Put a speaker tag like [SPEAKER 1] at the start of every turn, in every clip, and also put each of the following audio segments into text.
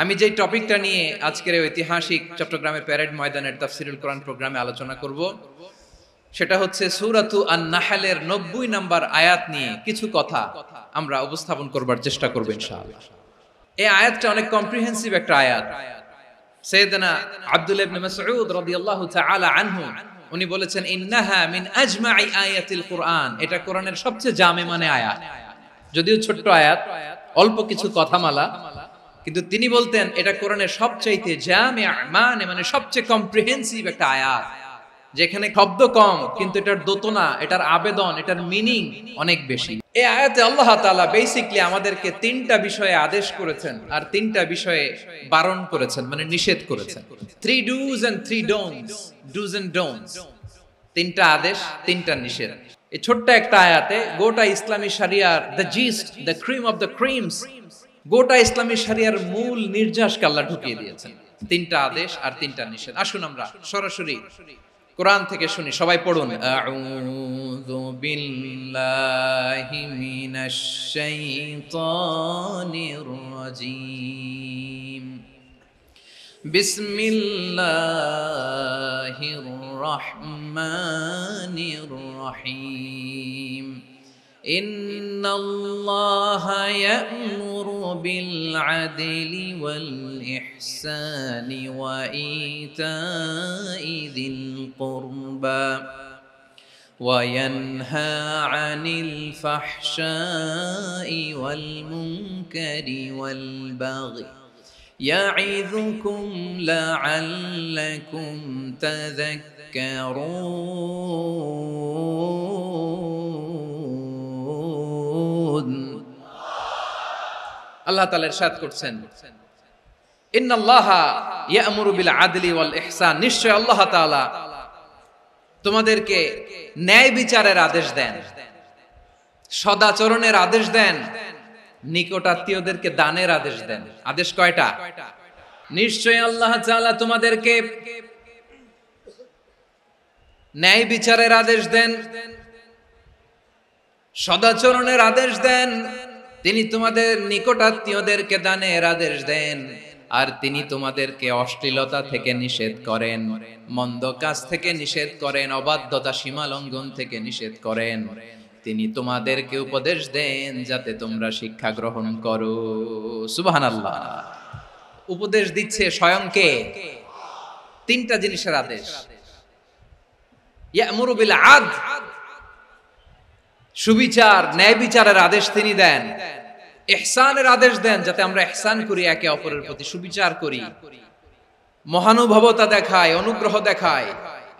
[SPEAKER 1] আমি যে টপিকটা নিয়ে আজকের ঐতিহাসিক চট্টগ্রামের প্যারেড ময়দানের তাফসিরুল কোরআন প্রোগ্রামে আলোচনা করব সেটা হচ্ছে সূরাতু আন-নাহলের 90 নম্বর আয়াত নিয়ে কিছু কথা আমরা উপস্থাপন করবার চেষ্টা করব ইনশাআল্লাহ। এই আয়াতটা অনেক কম্প্রিহেন্সিভ একটা আয়াত। সাইয়েদনা আব্দুল্লাহ ইবনে মাসউদ রাদিয়াল্লাহু তাআলা আনহু উনি বলেছেন ইন্নাহা মিন আজমাই আয়াতিল কোরআন, এটা কোরআনের সবচেয়ে জামে মানে আয়াত। যদিও ছোট্ট আয়াত, অল্প কিছু কথামালা, কিন্তু তিনি বলতেন এটা কোরআনের সবচাইতে জামিআ মানে সবচেয়ে কম্প্রিহেন্সিভ একটা আয়াত, যেখানে শব্দ কম কিন্তু এটার দোতনা, এটার আবেদন, এটার মিনিং অনেক বেশি। এই আয়াতে আল্লাহ তাআলা বেসিক্যালি আমাদেরকে তিনটা বিষয়ে আদেশ করেছেন আর তিনটা বিষয়ে বারণ করেছেন, মানে নিষেধ করেছেন। 3 do's and 3 don'ts, do's and don'ts, তিনটা আদেশ, তিনটা নিষেধ। এই ছোট্ট একটা আয়াতে গোটা ইসলামী শরিয়ার the gist, the cream of the creams, গোটা ইসলামী শরিয়ার মূল নির্যাসকে আল্লাহ ঢুকিয়ে দিয়েছেন। তিনটা আদেশ আর তিনটা নিষেধ। আসুন আমরা সরাসরি কোরআন থেকে শুনি, সবাই পড়ুন। আউযু বিল্লাহি মিনাশ শাইতানির রাজীম। বিসমিল্লাহির রহমানির রহিম। ইন্নাল্লাহা ইয়া'মুরু বিল আদলি ওয়াল ইহসানি ওয়া ইতা'i যিল কুরবা ওয়া ইয়ানহা আনিল ফাহশাই ওয়াল মুনকারি ওয়াল বাগি ইয়া'ইযুকুম লা'আল্লাকুম তাযাক্কারুন। আল্লাহ তাআলা ইরশাদ করছেন ইন্নাল্লাহা ইয়া'মুরু বিল আদলি ওয়াল ইহসান, নিশ্চয় আল্লাহ তাআলা তোমাদেরকে ন্যায় বিচারের আদেশ দেন, সদাচরণের আদেশ দেন, নিকটাত্মীয়দেরকে দানের আদেশ দেন। আদেশ কয়টা? নিশ্চয় আল্লাহ তাআলা তোমাদেরকে ন্যায় বিচারের আদেশ দেন, সদাচরণের আদেশ দেন, তিনি তোমাদের নিকটাত্মীয়দেরকে দানের আদেশ দেন, আর তিনি তোমাদেরকে অশ্লীলতা থেকে নিষেধ করেন, মন্দ কাজ থেকে নিষেধ করেন, অবাধ্যতা সীমা লঙ্ঘন থেকে নিষেধ করেন। তিনি তোমাদেরকে উপদেশ দেন যাতে তোমরা শিক্ষা গ্রহণ করো। সুবহানাল্লাহ। উপদেশ দিচ্ছে স্বয়ং কে? তিনটা জিনিসের আদেশ। ইয়া'মুরু বিল আদল, সুবিচার, ন্যায় বিচারের আদেশ তিনি দেন। ইহসানের আদেশ দেন, যাতে আমরা ইহসান করি, একে অপরের প্রতি সুবিচার করি, মহানুভবতা দেখায়, অনুগ্রহ দেখায়,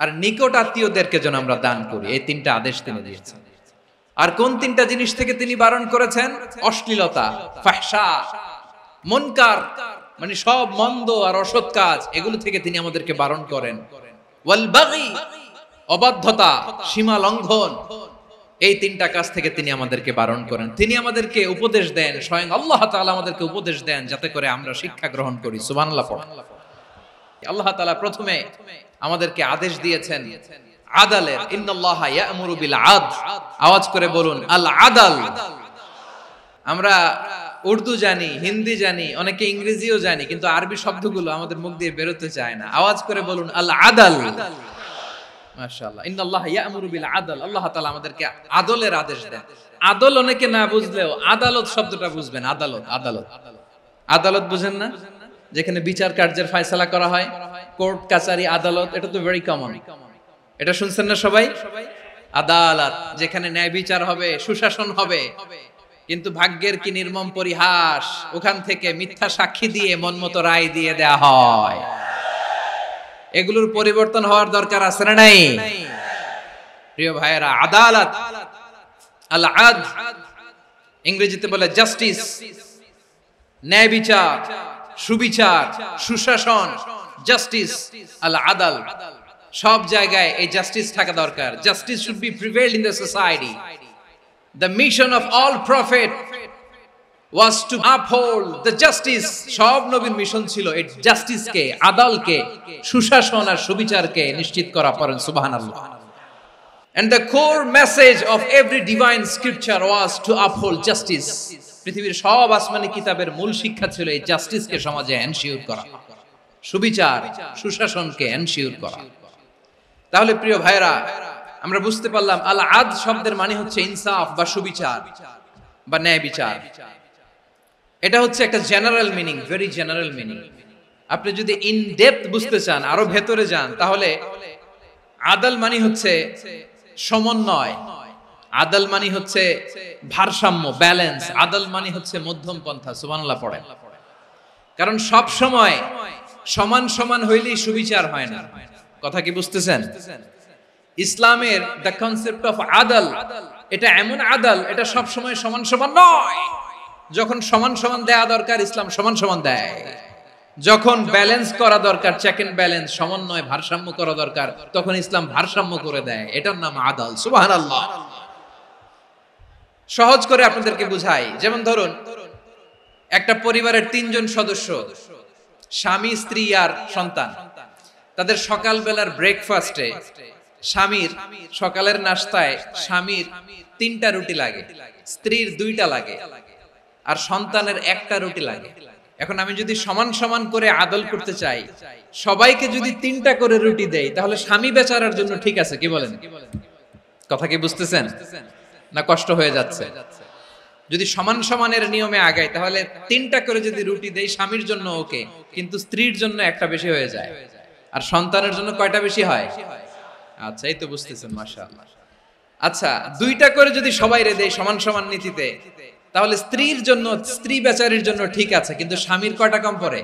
[SPEAKER 1] আর নিকট আত্মীয়দেরকে যেন আমরা দান করি। এই তিনটা আদেশ তিনি দিয়েছেন। আর কোন তিনটা জিনিস থেকে তিনি বারণ করেছেন? অশ্লীলতা, ফাহশা, মুনকার, মানে সব মন্দ আর অসৎ কাজ, এগুলো থেকে তিনি আমাদেরকে বারণ করেন। ওয়াল বাগি, অবাধ্যতা, সীমা লঙ্ঘন, এই তিনটা কাজ থেকে তিনি আমাদেরকে বারণ করেন। তিনি আমাদেরকে উপদেশ দেন, স্বয়ং আল্লাহ তাআলা আমাদেরকে উপদেশ দেন যাতে করে আমরা শিক্ষা গ্রহণ করি। সুবহানাল্লাহ। আল্লাহ তাআলা প্রথমে আমাদেরকে আদেশ দিয়েছেন আদালের। ইন্নাল্লাহা ইয়া'মুরু বিল আদল, আওয়াজ করে বলুন আল আদল। আমরা উর্দু জানি, হিন্দি জানি, অনেকে ইংরেজিও জানি, কিন্তু আরবি শব্দগুলো আমাদের মুখ দিয়ে বেরোতে চায় না। আওয়াজ করে বলুন আল আদল। মাশাআল্লাহ। ইন্নাল্লাহা ইয়া'মুরু বিল আদল, আল্লাহ তাআলা আমাদেরকে আদলের আদেশ দেন। আদল অনেকে না বুঝলেও আদালত শব্দটা বুঝবেন। আদালত, আদালত, আদালত বুঝেন না? যেখানে বিচার কার্যের ফয়সালা করা হয়, কোর্ট কাচারি, আদালত, এটা তো ভেরি কমন। এটা শুনছেন না সবাই? আদালত, যেখানে ন্যায় বিচার হবে, সুশাসন হবে। কিন্তু ভাগ্যের কি নির্মম পরিহাস, ওখান থেকে মিথ্যা সাক্ষী দিয়ে মনমতো রায় দিয়ে দেয়া হয়। এগুলোর পরিবর্তন হওয়ার দরকার আছে না নাই? প্রিয় ভাইয়েরা, আদালত, আল আদল, ইংরেজিতে বলে জাস্টিস, ন্যায় বিচার, সুবিচার, সুশাসন, জাস্টিস, আল আদল, সব জায়গায় এই জাস্টিস থাকা দরকার। Justice should be prevailed in the society. The mission of all prophet was to uphold the justice. সব নবীর মিশন ছিল এই জাস্টিসকে, আদালকে, সুশাসন আর সুবিচারকে নিশ্চিত করা। পড়েন সুবহানাল্লাহ। And the core message of every divine scripture was to uphold justice. পৃথিবীর সব আসমানি কিতাবের মূল শিক্ষা ছিল এই জাস্টিসকে সমাজে এনশিওর করা, সুবিচার সুশাসনকে এনশিওর করা। তাহলে প্রিয় ভাইরা, আমরা বুঝতে পারলাম আল আদ শব্দের মানে হচ্ছে ইনসাফ বা সুবিচার বা ন্যায় বিচার। এটা হচ্ছে একটা general meaning, very general meaning. আপনি যদি ইন ডেপথ বুঝতে চান, আরো ভেতরে যান, তাহলে আদল মানে হচ্ছে সমন্বয়, আদল মানে হচ্ছে ভারসাম্য, ব্যালেন্স। আদল মানে হচ্ছে মধ্যম পন্থা। সুবহানাল্লাহ পড়েন। কারণ সব সময় সমান সমান হইলেই সুবিচার হয় না। কথা কি বুঝতেছেন? ইসলামের দ্য কনসেপ্ট অফ আদল, এটা এমন আদল, এটা সব সময় সমান সমান নয়। যখন সমান সমান দেয়া দরকার, ইসলাম সমান সমান দেয়। যখন ব্যালেন্স করা দরকার, চেক এন্ড ব্যালেন্স, সমন্বয়, ভারসাম্য করা দরকার, তখন ইসলাম ভারসাম্য করে দেয়। এটার নাম আদল। সুবহানাল্লাহ। সহজ করে আপনাদেরকে বুঝাই, যেমন ধরুন একটা পরিবারের 3 জন সদস্য, স্বামী, স্ত্রী আর সন্তান। তাদের সকালবেলার ব্রেকফাস্টে স্বামীর, সকালের নাস্তায় স্বামীর 3টা রুটি লাগে, স্ত্রীর 2টা লাগে, আর সন্তানের 1টা রুটি লাগে। এখন আমি যদি সমান সমান করে আদল করতে চাই, সবাইকে যদি 3টা করে রুটি দেই, তাহলে স্বামী বেচারার জন্য ঠিক আছে, কি বলেন? কথা কি বুঝতেছেন না কষ্ট হয়ে যাচ্ছে? যদি সমান সমানের নিয়মে আগাই, তাহলে 3টা করে যদি রুটি দেই, স্বামীর জন্য ওকে, কিন্তু স্ত্রীর জন্য 1টা বেশি হয়ে যায়। আর সন্তানের জন্য কয়টা বেশি হয়? আচ্ছা, এই তো বুঝতেছেন, মাশাআল্লাহ। আচ্ছা, 2টা করে যদি সবাই রে দেই সমান সমান নীতিতে, তাহলে স্ত্রীর জন্য, স্ত্রী বেচারির জন্য ঠিক আছে, কিন্তু স্বামীর কয়টা কম পড়ে?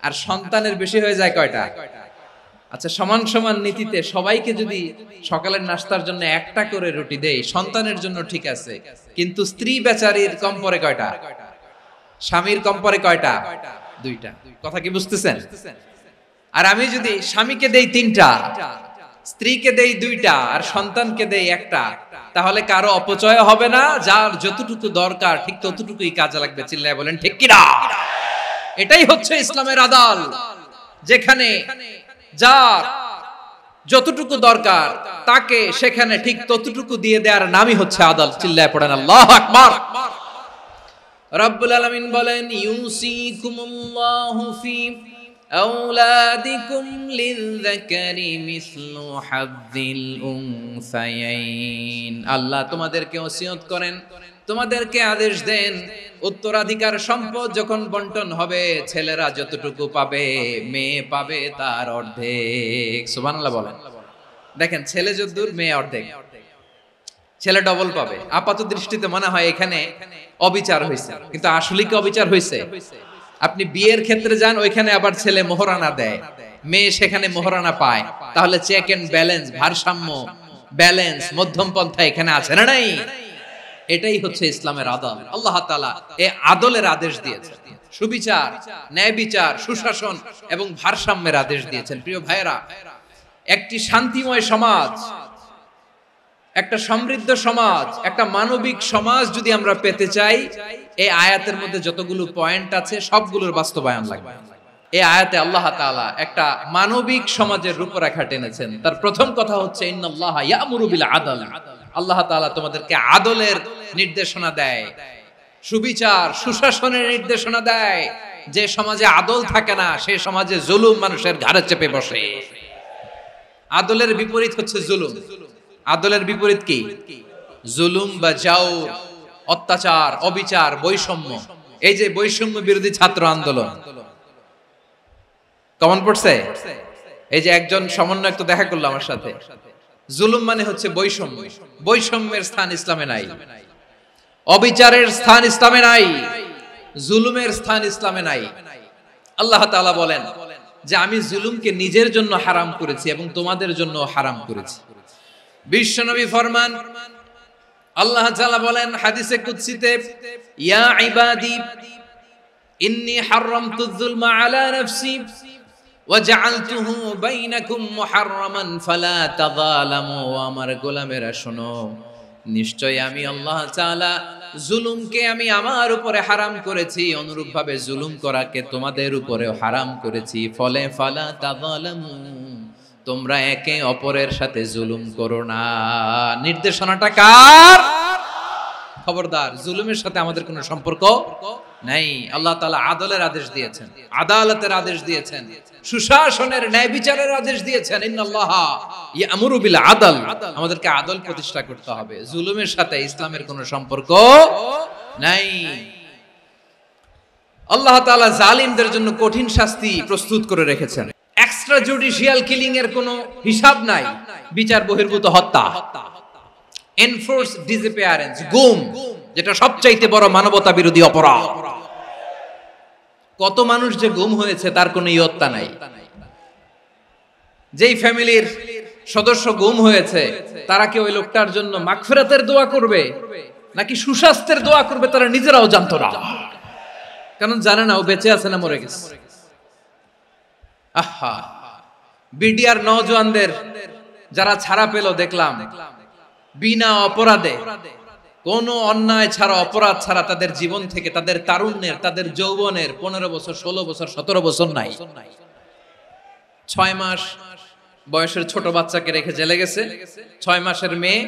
[SPEAKER 1] আর সন্তানের বেশি হয়ে যায় কয়টা? আচ্ছা, সমান সমান নীতিতে সবাইকে যদি সকালের নাস্তার জন্য 1টা করে রুটি দেই, সন্তানের জন্য ঠিক আছে, কিন্তু স্ত্রী বেচারির কম পড়ে কয়টা? স্বামীর কম পড়ে কয়টা? 2টা। কথা কি বুঝতেছেন? আর আমি যদি স্বামীকে দেই 3টা, স্ত্রীকে দেই 2টা, আর সন্তানকে দেই 1টা, তাহলে কারো অপচয় হবে না। যার যতটুকু দরকার ঠিক ততটুকুই কাজে লাগবে। চিল্লায় বলেন ঠিক কি না? এটাই হচ্ছে ইসলামের আদল, যেখানে যার যতটুকু দরকার তাকে সেখানে ঠিক ততটুকু দিয়ে দেওয়ার নামই হচ্ছে আদল। চিল্লায় পড়েন আল্লাহু আকবার। রব্বুল আলামিন বলেন, ইউসিকুমুল্লাহু ফি আওলাদিকুম লিযযাকারি মিসলু হাযযিল উনসায়াইন। আল্লাহ তোমাদেরকে ওসিয়ত করেন, তোমাদেরকে আদেশ দেন, উত্তরাধিকার সম্পদ যখন বন্টন হবে, ছেলেরা যতটুকু পাবে, মেয়ে পাবে তার অর্ধেক। সুবহানাল্লাহ বলেন। দেখেন, ছেলে যতদূর, মেয়ে অর্ধেক, ছেলে ডবল পাবে। আপাত দৃষ্টিতে মনে হয় এখানে অবিচার হয়েছে, কিন্তু আসলে কি অবিচার হয়েছে? আপনি বিয়ের ক্ষেত্রে যান, ওইখানে আবার ছেলে মোহরানা দেয়, মেয়ে সেখানে মোহরানা পায়। তাহলে চেক এন্ড ব্যালেন্স, ভারসাম্য, ব্যালেন্স, মধ্যম পন্থা এখানে আছে না নাই? এটাই হচ্ছে ইসলামের আদল। আল্লাহ তাআলা এই আদলের আদেশ দিয়েছেন, সুবিচার, ন্যায় বিচার, সুশাসন এবং ভারসাম্যের আদেশ দিয়েছেন। প্রিয় ভাইয়েরা, একটি শান্তিময় সমাজ, একটা সমৃদ্ধ সমাজ, একটা মানবিক সমাজ যদি আমরা পেতে চাই, এই আয়াতের মধ্যে যতগুলো পয়েন্ট আছে সবগুলোর বাস্তবায়ন লাগবে। এই আয়াতে আল্লাহ তাআলা একটা মানবিক সমাজের রূপরেখা টেনেছেন। তার প্রথম কথা হচ্ছে ইন্নাল্লাহা ইয়ামুরু বিল আদল। আল্লাহ তাআলা তোমাদেরকে আদলের নির্দেশনা দেয়, সুবিচার, সুশাসনের নির্দেশনা দেয়। যে সমাজে আদল থাকে না, সেই সমাজে জুলুম মানুষের ঘাড়ে চেপে বসে। আদলের বিপরীত হচ্ছে জুলুম। আদলের বিপরীত কি? জুলুম বা জাওর, অত্যাচার, অবিচার, বৈষম্য। এই যে বৈষম্য বিরোধী ছাত্র আন্দোলন কমন পড়ছে? এই যে একজন সমন্বয়ক তো দেখা করলো আমার সাথে। জুলুম মানে হচ্ছে বৈষম্য। বৈষম্যের স্থান ইসলামে নাই, অবিচারের স্থান ইসলামে নাই, জুলুমের স্থান ইসলামে নাই। আল্লাহ তাআলা বলেন যে আমি জুলুমকে নিজের জন্য হারাম করেছি এবং তোমাদের জন্য হারাম করেছি। বিশ্বনবী ফরমান, আল্লাহ তাআলা বলেন হাদিসে কুদসিতে, ইয়া ইবাদি ইন্নী হারামতুয যুলমা আলা নাফসি ওয়া জাআলতুহু বাইনাকুম মুহাররামান ফালা তাযালামু। আমার গোলামেরা শোনো, নিশ্চয় আমি আল্লাহ তাআলা জুলুমকে আমি আমার উপরে হারাম করেছি, অনুরূপভাবে জুলুম করাকে তোমাদের উপরেও হারাম করেছি। ফলে ফালা তাযালামু, তোমরা একে অপরের সাথে জুলুম করো না। নির্দেশনাটা কার? খবরদার, জুলুমের সাথে আমাদের কোনো সম্পর্ক নাই। আল্লাহ তাআলা আদলের আদেশ দিয়েছেন, আদালতের আদেশ দিয়েছেন, সুশাসনের ন্যায় বিচারের আদেশ দিয়েছেন। ইন্নাল্লাহা ইয়ামুরু বিল আদল, আমাদেরকে আদল প্রতিষ্ঠা করতে হবে। জুলুমের সাথে ইসলামের কোনো সম্পর্ক নাই। আল্লাহ তাআলা জালিমদের জন্য কঠিন শাস্তি প্রস্তুত করে রেখেছেন। এক্সট্রা জুডিশিয়াল কিলিং এর কোনো হিসাব নাই। বিচার বহির্ভূত হত্যা, এনফোর্স ডিসঅ্যাপিয়ারেন্স, গুম, যেটা সবচাইতে বড় মানবতা বিরোধী অপরাধ। কত মানুষ যে গুম হয়েছে তার কোনো ইয়ত্তা নাই। যেই ফ্যামিলির সদস্য গুম হয়েছে তারা কি ওই লোকটার জন্য মাগফিরাতের দোয়া করবে নাকি সুস্বাস্থ্যের দোয়া করবে তারা নিজেরাও জানতো না, কারণ জানে না ও বেঁচে আছে না মরে গেছে। আহা, বিডিআর নওজওয়ানদের যারা ছাড়া পেল দেখলাম, বিনা অপরাধে, কোনো অন্যায় ছাড়া, অপরাধ ছাড়া তাদের জীবন থেকে, তাদের তারুণ্যের, তাদের যৌবনের 15 বছর, 16 বছর, 17 বছর নাই। 6 মাস বয়সের ছোট বাচ্চাকে রেখে জেলে গেছে। 6 মাসের মেয়ে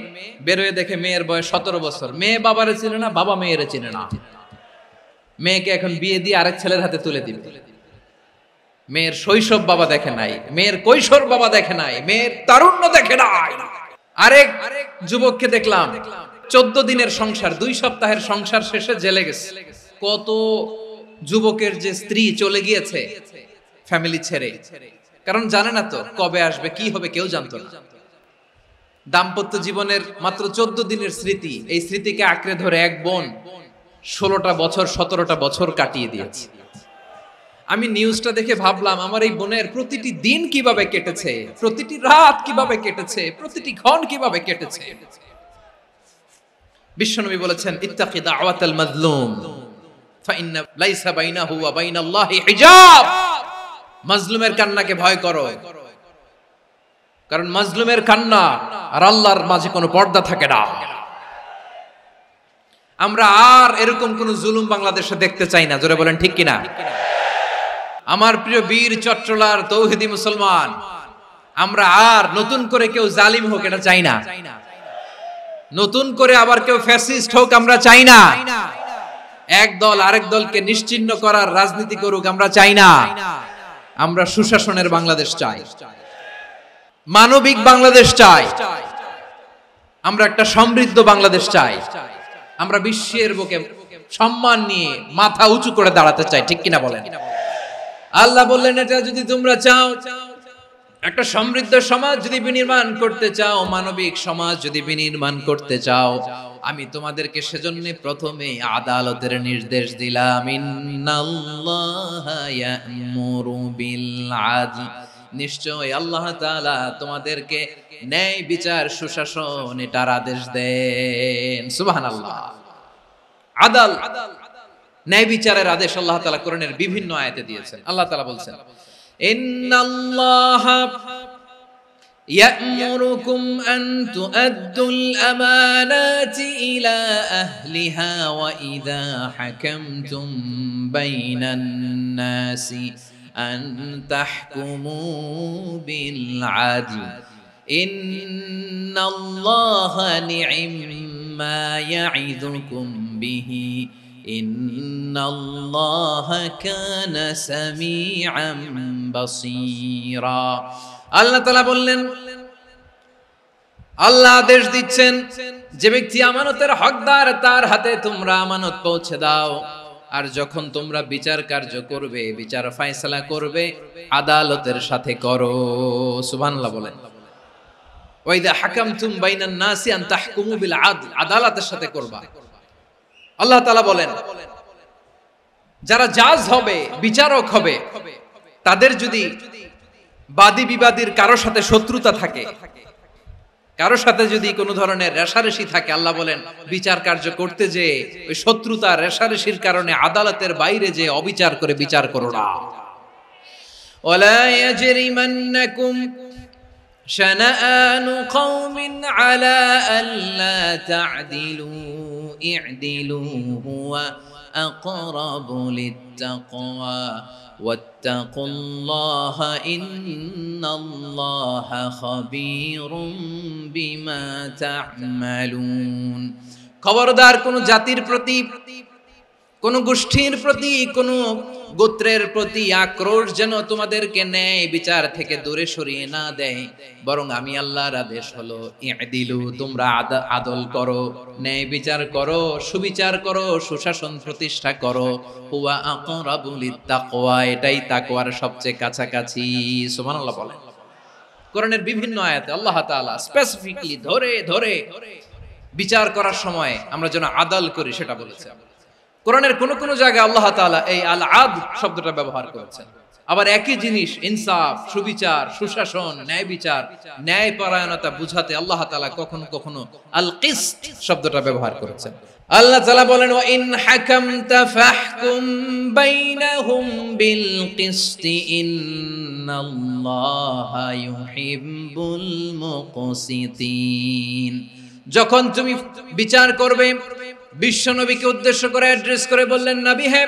[SPEAKER 1] বেরোয় দেখে মেয়ের বয়স 17 বছর। মেয়ে বাবারে চিনে না, বাবা মেয়েরে চিনে না। মেয়েকে এখন বিয়ে দিয়ে আরেক ছেলের হাতে তুলে দিবে। মেয়ের শৈশব বাবা দেখে নাই, মেয়ের কৈশোর বাবা দেখে নাই, মেয়ের তারুণ্য দেখে নাই। আরেক যুবককে দেখলাম 14 দিনের সংসার, 2 সপ্তাহের সংসার শেষে জেলে গেছে। কত যুবকের যে স্ত্রী চলে গিয়েছে ফ্যামিলি ছেড়ে, কারণ জানে না তো কবে আসবে, কি হবে, কেউ জানতো না। দাম্পত্য জীবনের মাত্র 14 দিনের স্মৃতি, এই স্মৃতিকে আঁকড়ে ধরে এক বোন 16টা বছর, 17টা বছর কাটিয়ে দিয়েছে। আমি নিউজটা দেখে ভাবলাম, আমার এই বোনের প্রতিটি দিন কিভাবে কেটেছে, প্রতিটি রাত কিভাবে কেটেছে, প্রতিটি ক্ষণ কিভাবে কেটেছে। বিশ্বনবী বলেছেন, ইত্তাকি দাওয়াতাল মাজলুম ফাইন্না লাইসা বাইনাহু ওয়া বাইনাল্লাহি হিজাব। মাজলুমের কান্নাকে ভয় করো, কারণ মাজলুমের কান্না আর আল্লাহর মাঝে কোনো পর্দা থাকে না। আমরা আর এরকম কোন জুলুম বাংলাদেশে দেখতে চাই না। জোরে বলেন ঠিক কিনা? আমার প্রিয় বীর চট্টলার তৌহিদি মুসলমান, আমরা আর নতুন করে কেউ জালিম হোক এটা চাই না। নতুন করে আবার কেউ ফ্যাসিস্ট হোক আমরা চাই না। এক দল আরেক দলকে নিশ্চিহ্ন করার রাজনীতি করুক আমরা চাই না। আমরা সুশাসনের বাংলাদেশ চাই, মানবিক বাংলাদেশ চাই, আমরা একটা সমৃদ্ধ বাংলাদেশ চাই। আমরা বিশ্বের বুকে সম্মান নিয়ে মাথা উঁচু করে দাঁড়াতে চাই, ঠিক কিনা বলেন? আল্লাহ বললেন, এটা যদি তোমরা চাও, একটা সমৃদ্ধ সমাজ যদি বিনির্মাণ করতে চাও, মানবিক সমাজ যদি বিনির্মাণ করতে চাও, আমি তোমাদেরকে সেজন্য প্রথমে আদালতের নির্দেশ দিলাম। ইন্নাল্লাহা ইয়া'মুরু বিল আদল, নিশ্চয় আল্লাহ তাআলা তোমাদেরকে ন্যায় বিচার, সুশাসন এটার আদেশ দেন। সুবহানাল্লাহ। আদাল, ন্যায় বিচারের আদেশ আল্লাহ তাআলা কোরআনের বিভিন্ন আয়াতে দিয়েছেন। আল্লাহ তাআলা বলছেন, ইন্নাল্লাহা ইয়া'মুরুকুম আন তুআদ্দুল আমানাতি ইলা আহলিহা ওয়া ইযা হাকামতুম বাইনান নাসি আন তাহকুমু বিল আদল ইন্নাল্লাহা নি'ম্মা ইয়া'iদুকুম বিহি ইন্নাল্লাহা কানা সামিআম বাসীরা। আল্লাহ তাআলা বললেন, আল্লাহ আদেশ দিচ্ছেন, যে ব্যক্তি আমানতের হকদার তার হাতে তোমরা আমানত পৌঁছে দাও। আর যখন তোমরা বিচার কার্য করবে, বিচার ফয়সালা করবে, আদালতের সাথে করো। সুবহানাল্লাহ বলেন। ওয়া ইযা হাকামতুম বাইনান নাসি আন তাহকুমু বিল আদল, আদালতের সাথে করবা। আল্লাহ তাআলা বলেন, যারা জাজ হবে, বিচারক হবে, তাদের যদি বাদী বিবাদীর কারো সাথে শত্রুতা থাকে, কারো সাথে যদি কোনো ধরনের রেষারেষি থাকে, আল্লাহ বলেন বিচার কার্য করতে যে ওই শত্রুতা রেষারেষির কারণে আদালতের বাইরে যে অবিচার করে বিচার করো না। ওয়ালা ইয়াজরিমান্নাকুম শানাআনু কওমিন আলা আল্লা তা'দিলু ই'দিলু হুয়া আকরাবু লিত্তাকওয়া ওয়াত্তাকুল্লাহা ইন্নাল্লাহা খাবীরুম বিমা তা'মালুন। খবরদার কোন জাতির প্রতি, কোন গোষ্ঠীর প্রতি, কোন গোত্রের প্রতি আক্রোশ যেন তোমাদেরকে ন্যায় বিচার থেকে দূরে সরিয়ে না দেয়। বরং আমি আল্লাহর আদেশ হলো ইদিলু, তোমরা আদল করো, ন্যায় বিচার করো, সুবিচার করো, সুশাসন প্রতিষ্ঠা করো। হুয়া আকরাবু লিত্তাকওয়া, এটাই তাকওয়ার সবচেয়ে কাছাকাছি। সুবহানাল্লাহ বলেন। কোরআনের বিভিন্ন আয়াতে আল্লাহ তাআলা স্পেসিফিকলি ধরে ধরে বিচার করার সময় আমরা যেন আদল করি সেটা বলেছেন। কোরআনের কোন কোন জায়গায় আল্লাহ তাআলা এই আল আদল শব্দটা ব্যবহার করেছেন। আবার একই জিনিস ইনসাফ, সুবিচার, সুশাসন, ন্যায় বিচার, ন্যায় পরায়ণতা বুঝাতে আল্লাহ তাআলা কখনো কখনো আল কিসত শব্দটা ব্যবহার করেছেন। আল্লাহ তাআলা বলেন ওয়া ইন হাকামতা ফাহকুম বাইনাহুম বিল কিসতি ইন্নাল্লাহা ইউহিব্বুল মুকসিতিন। যখন তুমি বিচার করবে, বিশ্বনবীকে উদ্দেশ্য করে অ্যাড্রেস করে বললেন, নবী হে,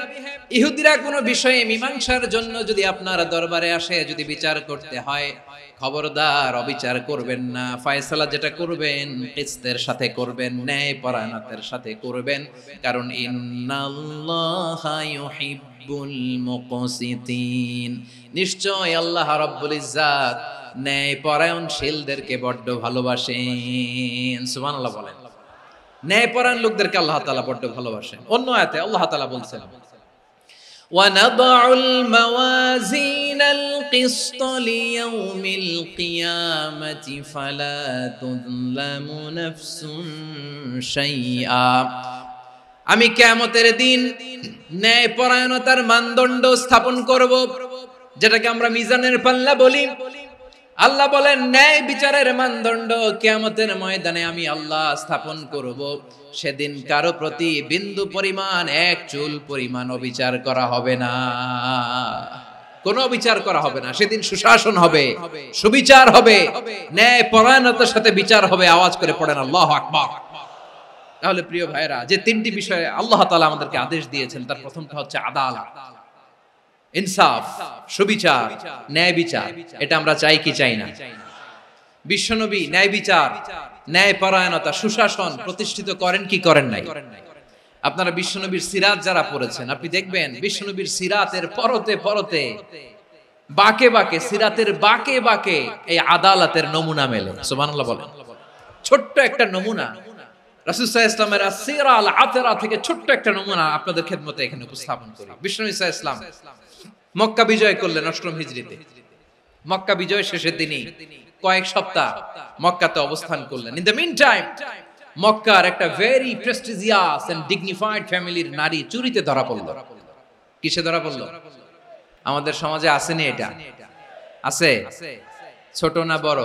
[SPEAKER 1] ইহুদিরা কোনো বিষয়ে মীমাংসার জন্য যদি আপনার দরবারে আসে, যদি বিচার করতে হয়, খবরদার অবিচার করবেন না। ফয়সালা যেটা করবেন কিসতের সাথে করবেন, ন্যায় পরায়ণতার সাথে করবেন, কারণ ইন্নাল্লাহা ইউহিব্বুল মুকসিতিন, নিশ্চয় আল্লাহ রাব্বুল ইজ্জাত ন্যায় পরায়ণশীলদেরকে বড্ড ভালোবাসেন। সুবহানাল্লাহ বলেন। ন্যায় পরায়ণ লোকদেরকে আল্লাহ তাআলা বড্ড ভালোবাসেন। অন্য আয়াতে আল্লাহ তাআলা বলছেন وَنَضَعُ الْمَوَازِينَ الْقِسْطَ لِيَوْمِ الْقِيَامَةِ فَلَا تُظْلَمُ نَفْسٌ شَيْئًا। আমি কিয়ামতের দিন ন্যায় পরায়ণতার মানদণ্ড স্থাপন করব, যেটাকে আমরা মিজানের পাল্লা বলি। আল্লাহ বলেন ন্যায় বিচারের মানদণ্ড কিয়ামতের ময়দানে আমি আল্লাহ স্থাপন করব। সেদিন কারো প্রতি বিন্দু পরিমাণ, এক চুল পরিমাণ অবিচার করা হবে না, কোনো বিচার করা হবে না। সেদিন সুশাসন হবে, সুবিচার হবে, ন্যায় পরায়ণতার সাথে বিচার হবে। আওয়াজ করে পড়েন আল্লাহু আকবার। তাহলে প্রিয় ভাইরা, যে তিনটি বিষয়ে আল্লাহ তাআলা আমাদেরকে আদেশ দিয়েছেন, তার প্রথমটা হচ্ছে আদালত, ইনসাফ, সুবিচার, ন্যায় বিচার। এটা আমরা চাই কি চাই না? বিশ্বনবী ন্যায় বিচার, ন্যায় পরায়ণতা, সুশাসন প্রতিষ্ঠিত করেন কি করেন নাই? আপনারা বিশ্বনবীর সিরাত যারা পড়েছেন, আপনি দেখবেন বিশ্বনবীর সিরাতের পরতে পরতে, বাকে বাকে, সিরাতের বাকে বাকে এই আদালতের নমুনা মেলে। সুবহানাল্লাহ বলেন। ছোট্ট একটা নমুনা রাসূল সাল্লাল্লাহু আলাইহি ওয়াসাল্লামের আসসিরা আল আতরা থেকে ছোট্ট একটা নমুনা আপনাদের খেদমতে এখানে উপস্থাপন করি। বিশ্বনবী সাল্লাল্লাহু আলাইহি ওয়াসাল্লাম মক্কা বিজয় করলেন ৮ম হিজরিতে। মক্কা বিজয় শেষের দিনই কয়েক সপ্তাহ মক্কাতে অবস্থান করলেন। ইন দ্য মিন টাইম মক্কার একটা ভেরি প্রেস্টিজিয়াস এন্ড ডিগনিফাইড ফ্যামিলির নারী চুরিতে ধরা পড়ল। কিসে ধরা পড়ল? আমাদের সমাজে আসেনি এটা? আছে? ছোট না বড়?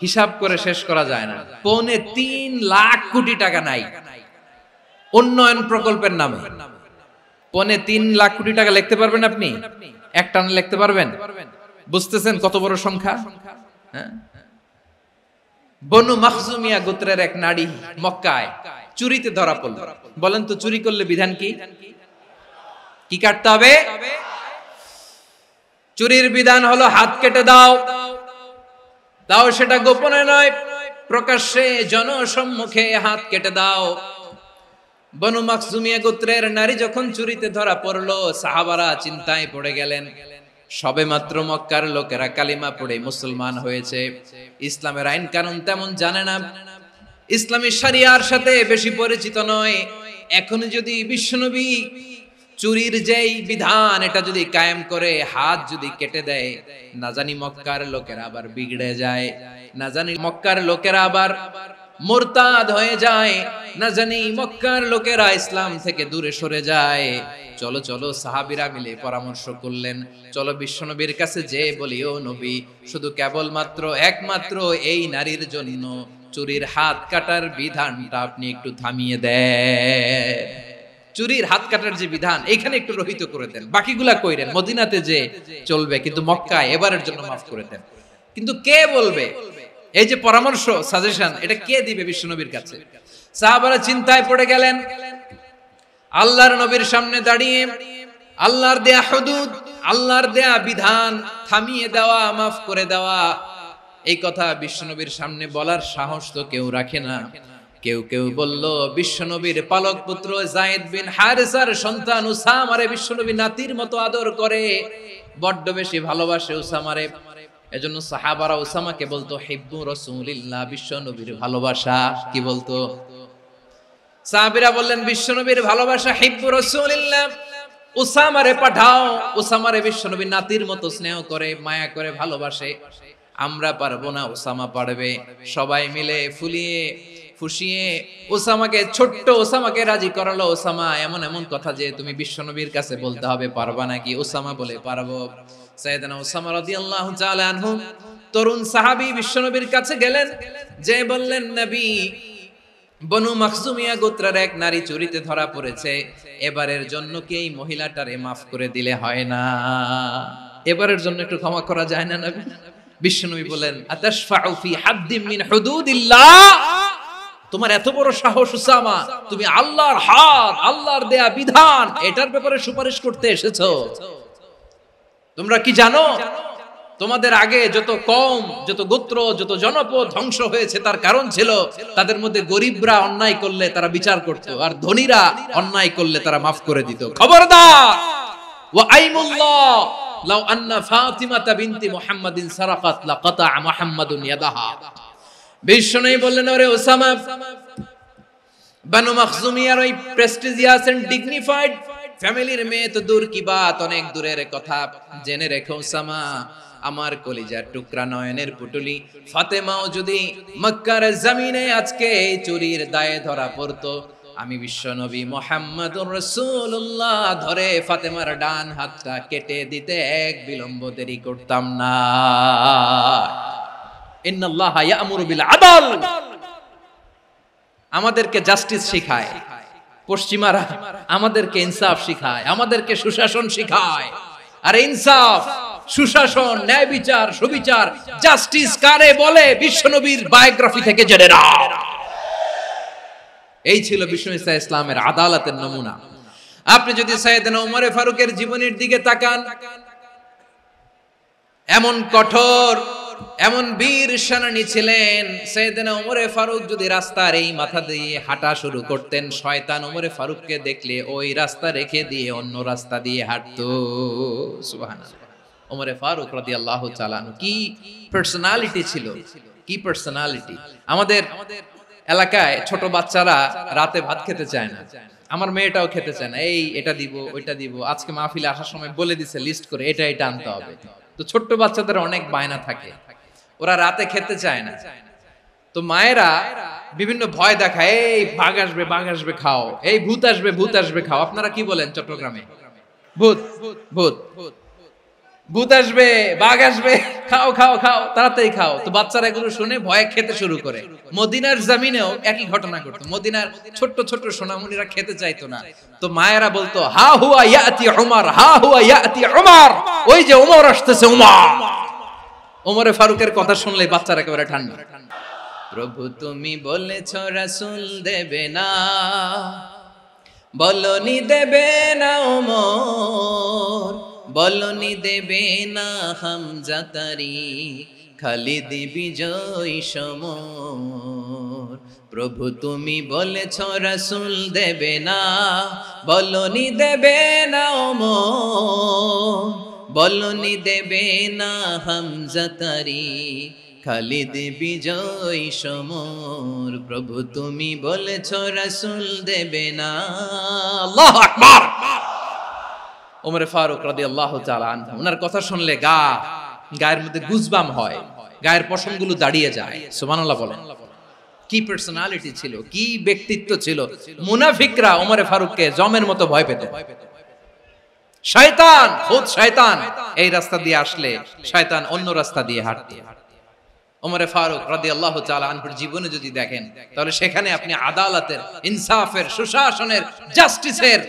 [SPEAKER 1] হিসাব করে শেষ করা যায় না। ৩.৫ লাখ কোটি টাকা নাই উন্নয়ন প্রকল্পের নামে। ৩.৫ লাখ কোটি টাকা লিখতে পারবেন আপনি? একটানা লিখতে পারবেন? বুঝতেছেন কত বড় সংখ্যা? বনু মাখজুমিয়া গোত্রের এক নারী মক্কায় চুরিতে ধরা পড়ল। বলেন তো চুরি করলে বিধান কি? কি কাটতে হবে? চুরির বিধান হলো হাত কেটে দাও। দাও সেটা গোপনে নয়, প্রকাশ্যে জনসম্মুখে হাত কেটে দাও। বনু মাখজুমিয়া গোত্রের নারী যখন চুরিতে ধরা পড়লো, সাহাবারা চিন্তায় পড়ে গেলেন। সবে মাত্র মক্কার লোকেরা কালিমা পড়ে মুসলমান হয়েছে, ইসলামের আইন কানুন তেমন জানে না, ইসলামী শরিয়ার সাথে বেশি পরিচিত নয়। এখন যদি বিশ্বনবী চুরির যেই বিধান এটা যদি কায়েম করে হাত যদি কেটে দেয়, না জানি মক্কার লোকেরা আবার বিগড়ে যায়, না জানি মক্কার লোকেরা আবার মুরতাদ হয়ে যায়, না জানি মক্কার লোকেরা ইসলাম থেকে দূরে সরে যায়। চলো চলো সাহাবীরা মিলে পরামর্শ করলেন, চলো বিশ্বনবীর কাছে যে বলি, ও নবী, শুধু কেবলমাত্র একমাত্র এই নারীর জন্য চুরির হাত কাটার বিধানটা আপনি একটু থামিয়ে দেন। চুরির হাত কাটার যে বিধান এখানে একটু রহিত করে দেন, বাকিগুলা কইরেন মদিনাতে যে চলবে, কিন্তু মক্কায় এবারের জন্য মাফ করে দেন। কিন্তু কে বলবে? এই যে পরামর্শ, সাজেশন, এটা কে দিবে বিশ্বনবীর কাছে? সাহাবারা চিন্তায় পড়ে গেলেন। আল্লাহর নবীর সামনে দাঁড়িয়ে আল্লাহর দেয়া হুদুদ, আল্লাহর দেয়া বিধান থামিয়ে দেওয়া, মাফ করে দেওয়া, এই কথা বিশ্বনবীর সামনে বলার সাহস তো কেউ রাখে না। কেউ কেউ বলল বিশ্বনবীর পালক পুত্র যায়েদ বিন হারেসার সন্তান উসামারে বিশ্বনবী নাতির মতো আদর করে, বড্ড বেশি ভালোবাসে উসামারে। এজন্য সাহাবারা উসামাকে বলতো হিব্বু রাসূলিল্লাহ, বিশ্বনবীর ভালোবাসা। কি বলতো? সাহাবীরা বললেন বিশ্বনবীর ভালোবাসা হিব্বু রাসূলিল্লাহ, উসামারে পাঠাও। উসামারে বিশ্বনবীর নাতির মতো স্নেহ করে, মায়া করে, ভালোবাসে। আমরা পারবো না, উসামা পারবে। সবাই মিলে ফুলিয়ে ফুসিয়ে ওসামাকে, ছোট্ট ওসামাকে রাজি করালো। ওসামা এমন এমন কথা যে তুমি বিশ্বনবীর কাছে বলতে হবে, পারবা নাকি? ওসামা বলে পারবো। সাইয়েদনা ওসামা রাদিয়াল্লাহু তাআলা আনহু তরুণ সাহাবী বিশ্বনবীর কাছে গেলেন, যে বললেন নবী, বনু মাখজুমিয়া গোত্রের এক নারী চুরিতে ধরা পড়েছে, এবারের জন্য কি এই মহিলাটারে মাফ করে দিলে হয় না? এবারের জন্য একটু ক্ষমা করা যায় না নবী? বিশ্বনবী বলেন আতাশফাউ ফি হাদ্দিম মিন হুদুদিল্লাহ, তোমার এত বড় সাহস উসামা, তুমি আল্লাহর হাত, আল্লাহর দেয়া বিধান, এটার ব্যাপারে সুপারিশ করতে এসেছো? তোমরা কি জানো তোমাদের আগে যত কওম, যত গোত্র, যত জনপদ ধ্বংস হয়েছে তার কারণ ছিল তাদের মধ্যে গরিবরা অন্যায় করলে তারা বিচার করত, আর ধনীরা অন্যায় করলে তারা মাফ করে দিত। খবরদার, ওয়া আইমুল্লাহ লাউ আন্না ফাতিমাতা বিনতি মুহাম্মাদিন সারাকাত লাকাতা মুহাম্মাদুন ইয়াদাহা। বিশ্বনবী বললেন, ওরে ওসামা, বানু মাখজুমিয়ার ওই প্রেস্টিজিয়াস এন্ড ডিগনিফাইড ফ্যামিলির মেয়ে তো দূর কি বাত, অনেক দূরের কথা। জেনে রেখো ওসামা, আমার কলিজার টুকরা নয়নের পুটুলি ফাতেমাও যদি মক্কার জমিনে আজকে চুরির দায়ে ধরা পড়তো, আমি বিশ্বনবী মুহাম্মদুর রাসূলুল্লাহ ধরে ফাতেমার ডান হাতটা কেটে দিতে এক বিলম্ব দেরি করতাম না। ইন্নাল্লাহা ইয়া'মুরু বিল আদল, আমাদেরকে জাস্টিস শিখায়। পশ্চিমারা আমাদেরকে ইনসাফ শিখায়, আমাদেরকে সুশাসন শিখায়। আর ইনসাফ, সুশাসন, ন্যায় বিচার, সুবিচার, জাস্টিস কারে বলে বিশ্বনবীর বায়োগ্রাফি থেকে জেনে নাও। এই ছিল বিশ্বনবী সাল্লাল্লাহু আলাইহি ইসলামের আদালতের নমুনা। আপনি যদি সাইয়েদনা ওমর ফারুকের জীবনের দিকে তাকান, এমন কঠোর, এমন বীর সেনানী ছিলেন। সাইয়েদনা ওমর ফারুক যদি রাস্তার এই মাথা দিয়ে হাঁটা শুরু করতেন, শয়তান ওমর ফারুককে দেখলে ওই রাস্তা রেখে দিয়ে অন্য রাস্তা দিয়ে হাঁটতো। সুবহানাল্লাহ। ওমর ফারুক রাদিয়াল্লাহু তাআলা কি পার্সোনালিটি ছিল, কি পার্সোনালিটি! আমাদের এলাকায় ছোট বাচ্চারা রাতে ভাত খেতে চায় না, আমার মেয়েটাও খেতে চায় না। এই এটা দিব, ওইটা দিব, আজকে মাহফিলে আসার সময় বলে দিছে লিস্ট করে এটা এটা আনতে হবে। তো ছোট্ট বাচ্চাদের অনেক বায়না থাকে, ওরা রাতে খেতে চায় না। তো মায়েরা বিভিন্ন ভয় দেখায়, এই বাঘ আসবে, বাঘ আসবে খাও, এই ভূত আসবে, ভূত আসবে খাও। আপনারা কি বলেন চট্টগ্রামে? ভূত, ভূত, ভূত আসবে, বাঘ আসবে, খাও খাও খাও, তাড়াতাড়ি খাও। তো বাচ্চারা এগুলো শুনে ভয়ে খেতে শুরু করে। মদিনার জমিনেও একই ঘটনা ঘটতো। মদিনার ছোট্ট ছোট্ট সোনামণিরা খেতে চাইতো না। তো মায়েরা বলতো, হা হুয়া ইয়াতি উমর, হা হুয়া ইয়াতি উমর, ওই যে ওমর আসতেছে, উমর। ওমরে ফারুকের কথা শুনলে বাচ্চারা একেবারে ঠান্ডা। প্রভু তুমি বলেছো রাসূল দেবে না, বলনি দেবে না ওমর, বলনি দেবে না হামজা তারিক, খালিদ বিজয় সমর। প্রভু তুমি বলেছ রাসূল দেবে না, বলনি দেবে না ওমর, বলনি দেবে না হামজা তারিক, খালিদ বিজয় সমর। প্রভু তুমি বলেছ রাসূল দেবে না। আল্লাহু আকবার। ওমর ফারুক রাদিয়াল্লাহু তাআলা আনহু, ওনার কথা শুনলে গায়ের মধ্যে গুজবাম হয়, গায়ের পশমগুলো দাঁড়িয়ে যায়। সুবহানাল্লাহ বলেন। কি পার্সোনালিটি ছিল, কি ব্যক্তিত্ব ছিল! মুনাফিকরা ওমর ফারুককে জমের মতো ভয় পেত। শয়তান, খুদ শয়তান এই রাস্তা দিয়ে আসলে শয়তান অন্য রাস্তা দিয়ে হাঁটত। ওমর ফারুক রাদিয়াল্লাহু তাআলা আনহুর জীবনে যদি দেখেন, তাহলে সেখানে আপনি আদালতের, ইনসাফের, সুশাসনের, জাস্টিসের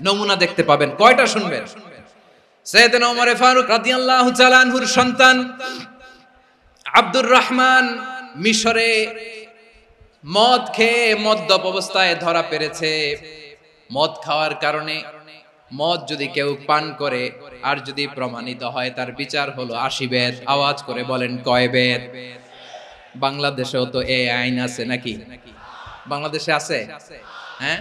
[SPEAKER 1] নমুনা দেখতে পাবেন। কয়টা শুনবেন? সাইয়েদনা ওমর ফারুক রাদিয়াল্লাহু তাআলা আনহুর সন্তান আব্দুর রহমান মিশরে মদ খেয়ে মদ্যপ অবস্থায় ধরা পড়েছে। মদ খাওয়ার কারণে, মদ যদি কেউ পান করে আর যদি প্রমাণিত হয়, তার বিচার হলো ৮০ বেত। আওয়াজ করে বলেন কয় বেত? বাংলাদেশেও তো এই আইন আছে নাকি? বাংলাদেশে আছে? হ্যাঁ,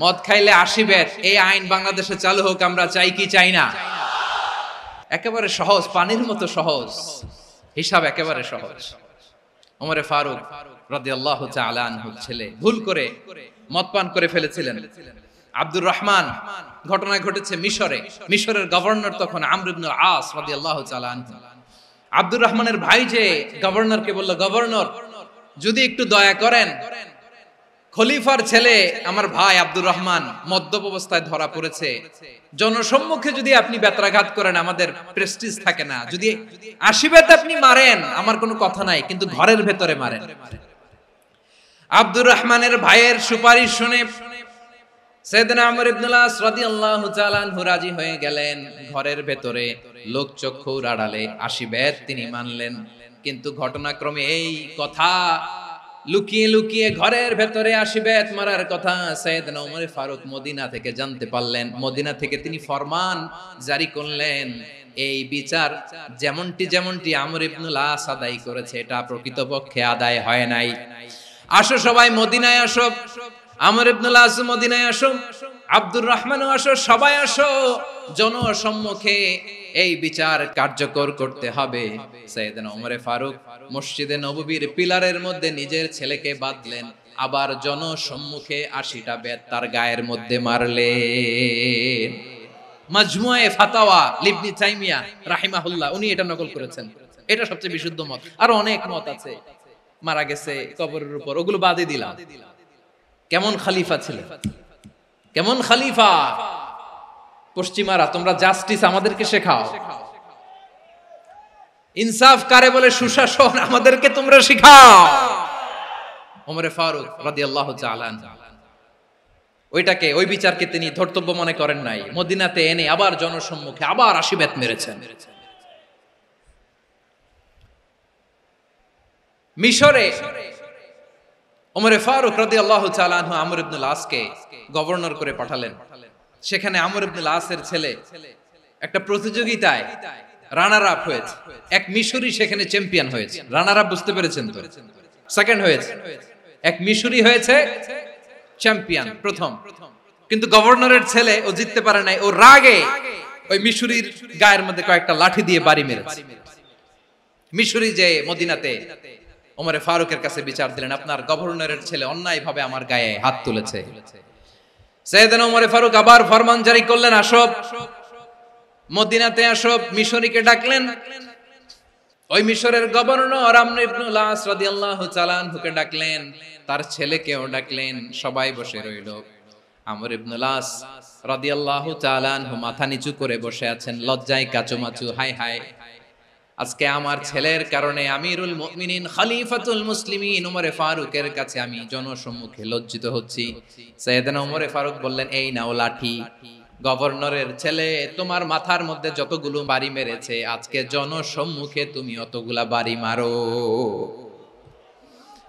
[SPEAKER 1] মদ খাইলে 80 ব্যাট, এই আইন বাংলাদেশে চালু হোক আমরা চাই কি চাই না? একেবারে সহজ, পানির মতো সহজ হিসাব, একেবারে সহজ। ওমরে ফারুক রাদিয়াল্লাহু তাআলা আনহুর ছেলে ভুল করে মদ পান করে ফেলেছিলেন। আব্দুর রহমান, ঘটনা ঘটেছে মিশরে। মিশরের গভর্নর তখন আমর ইবনে আস রাদিয়াল্লাহু তাআলা আনহু। আব্দুর রহমানের ভাই যে গভর্নরকে বলল, গভর্নর যদি একটু দয়া করেন, খলিফার ছেলে আমার ভাই আব্দুর রহমান মদ্যপ অবস্থায় ধরা পড়েছে, জনসম্মুখে যদি আপনি বেত্রাঘাত করেন আমাদের প্রেস্টিজ থাকে না, যদি 80 বেত আপনি মারেন আমার কোনো কথা নাই, কিন্তু ঘরের ভেতরে মারেন। আব্দুর রহমানের ভাইয়ের সুপারিশ শুনে সাইয়েদনা আমর ইবনে আস রাদিয়াল্লাহু তাআলা আনহু রাজি হয়ে গেলেন। ঘরের ভেতরে লোক চক্ষুর আড়ালে 80 বেত তিনি মানলেন। কিন্তু ঘটনাক্রমে এই কথা লুকিয়ে লুকিয়ে ঘরের ভেতরে 80 বেত মারার কথা সাইয়েদনা ওমর ফারুক মদিনা থেকে জানতে পারলেন। মদিনা থেকে তিনি ফরমান জারি করলেন, এই বিচার যেমনটি আমর ইবনে আস আদায় করেছে এটা প্রকৃতপক্ষে আদায় হয় নাই। আসো সবাই মদিনায় আসো, আমর ইবনে আস মদিনায় আসো, আব্দুর রহমানও আসো, সবাই আসো, জনসম্মুখে এই বিচার কার্যকর করতে হবে। সাইয়েদনা ওমর ফারুক মসজিদে নববীর পিলারের মধ্যে নিজের ছেলেকে বাঁধলেন, আবার জনসম্মুখে 80টা বেত তার গায়ের মধ্যে মারলেন। মাজমুয়ে ফাতাওয়া ইবনে তাইমিয়া রাহিমাহুল্লাহ উনি এটা নকল করেছেন। এটা সবচেয়ে বিশুদ্ধ মত, আর অনেক মত আছে। মারা গেছে কবরের উপর, ওগুলো বাদই দিলাম। কেমন খলিফা ছিলেন, কেমন খলিফা! পশ্চিমারা তোমরা জাস্টিস আমাদেরকে শেখাও, ইনসাফ কারে বলে সুশাসন আমাদেরকে তোমরা শেখাও। ওমর ফারুক রাদিয়াল্লাহু তাআলা ওইটাকে, ওই বিচারকে তিনি ধর্তব্য মনে করেন নাই। মদিনাতে এনে আবার জনসম্মুখে আবার 80 বেত মেরেছেন। মিশরে ওমর ফারুক রাদিয়াল্লাহু তাআলা আনহু আমর ইবনে আসকে গভর্নর করে পাঠালেন। সেখানে আমর ইবনে আসের ছেলে একটা প্রতিযোগিতায় রানার আপ হয়েছে। এক মিশরি সেখানে চ্যাম্পিয়ন হয়েছে। রানার আপ বুঝতে পেরেছেন তো? সেকেন্ড হয়েছে। এক মিশরি হয়েছে চ্যাম্পিয়ন, প্রথম। কিন্তু গভর্নরের ছেলে ও জিততে পারে নাই। ও রাগে ওই মিশরির গায়ের মধ্যে কয়েকটা লাঠি দিয়ে বাড়ি মেরেছে। মিশরি যে মদিনাতে ওমর ফারুকের কাছে বিচার দিলেন, আপনার গভর্নরের ছেলে অন্যায়ভাবে আমার গায়ে হাত তুলেছে। সাইয়েদনা ওমর ফারুক আবার ফরমান জারি করলেন, আসো মদিনাতে আসো। মিশরীকে ডাকলেন। ওই মিশরের গভর্নর আমর ইবনে আস রাদিয়াল্লাহু তাআলা আনহুকে ডাকলেন, তার ছেলেকেও ডাকলেন। সবাই বসে রইল। আমর ইবনে আস রাদিয়াল্লাহু তাআলা আনহু মাথা নিচু করে বসে আছেন, লজ্জায় কাচুমাচু। হায় হায়, আজকে আমার ছেলের কারণে আমিরুল মুমিনিন খলিফাতুল মুসলিমিন ওমর ফারুকের কাছে আমি জনসম্মুখে লজ্জিত হচ্ছি। সাইয়েদনা ওমর ফারুক বললেন, এই নাও লাঠি। গভর্নরের ছেলে তোমার মাথার মধ্যে যতগুলো বাড়ি মেরেছে, আজকে জনসম্মুখে তুমি অতগুলা বাড়ি মারো।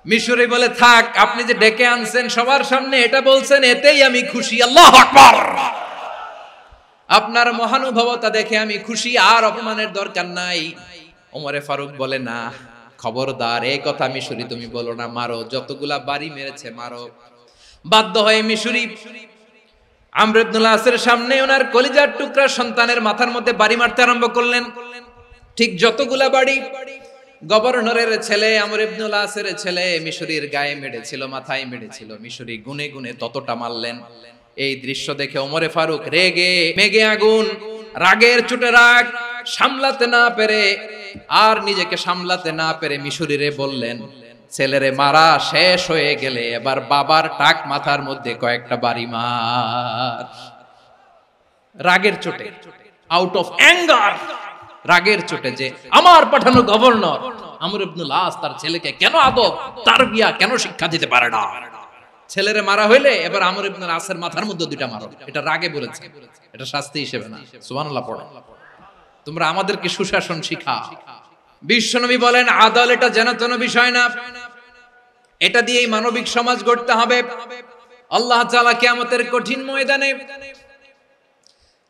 [SPEAKER 1] মিশরি বলে, থাক, আপনি যে ডেকে আনছেন সবার সামনে এটা বলছেন, এতেই আমি খুশি। আল্লাহু আকবার! আপনার মহানুভবতা দেখে আমি খুশি, আর অপমানের দরকার নাই। ওমরে ফারুক বলে, না, খবরদার, এই কথা মিশরি তুমি বলো না, মারো, যতগুলা বাড়ি মেরেছে মারো। বাধ্য হয়ে মিশরি আমর ইবনে আসের সামনে ওনার কলিজার টুকরা সন্তানের মাথার মধ্যে বাড়ি মারতে আরম্ভ করলেন। ঠিক যতগুলা বাড়ি গভর্নরের ছেলে আমর ইবনে আসের ছেলে মিশরির গায়ে মেরেছিল, মাথায় মেরেছিল, মিশরি গুনে গুনে ততটা মারলেন। এই দৃশ্য দেখে ওমরে ফারুক রেগে মেগে আগুন, রাগের চোটে রাগ সামলাতে না পেরে, আর নিজেকে সামলাতে না পেরে মিশরিরে বললেন, ছেলেরে মারা শেষ হয়ে গেলে এবার বাবার টাক মাথার মধ্যে কয়েকটা বাড়ি মার। রাগের চোটে, আউট অফ অ্যাঙ্গার, রাগের চোটে, যে আমার পাঠানো গভর্নর আমর ইবনে আস তার ছেলেকে কেন আদব তারবিয়া কেন শিক্ষা দিতে পারে না। ছেলেরে মারা হইলে এবার আমর ইবনে আসের মাথার মধ্যে দুইটা মারো। এটা রাগে বলেছে, এটা শাস্তি হিসেবে না। সুবহানাল্লাহ পড়ো। তোমরা আমাদেরকে সুশাসন শিখাও। বিশ্বনবী বলেন, আদালত এটা যেন তেন বিষয় না, এটা দিয়েই মানবিক সমাজ গড়তে হবে। আল্লাহ তাআলা কিয়ামতের কঠিন ময়দানে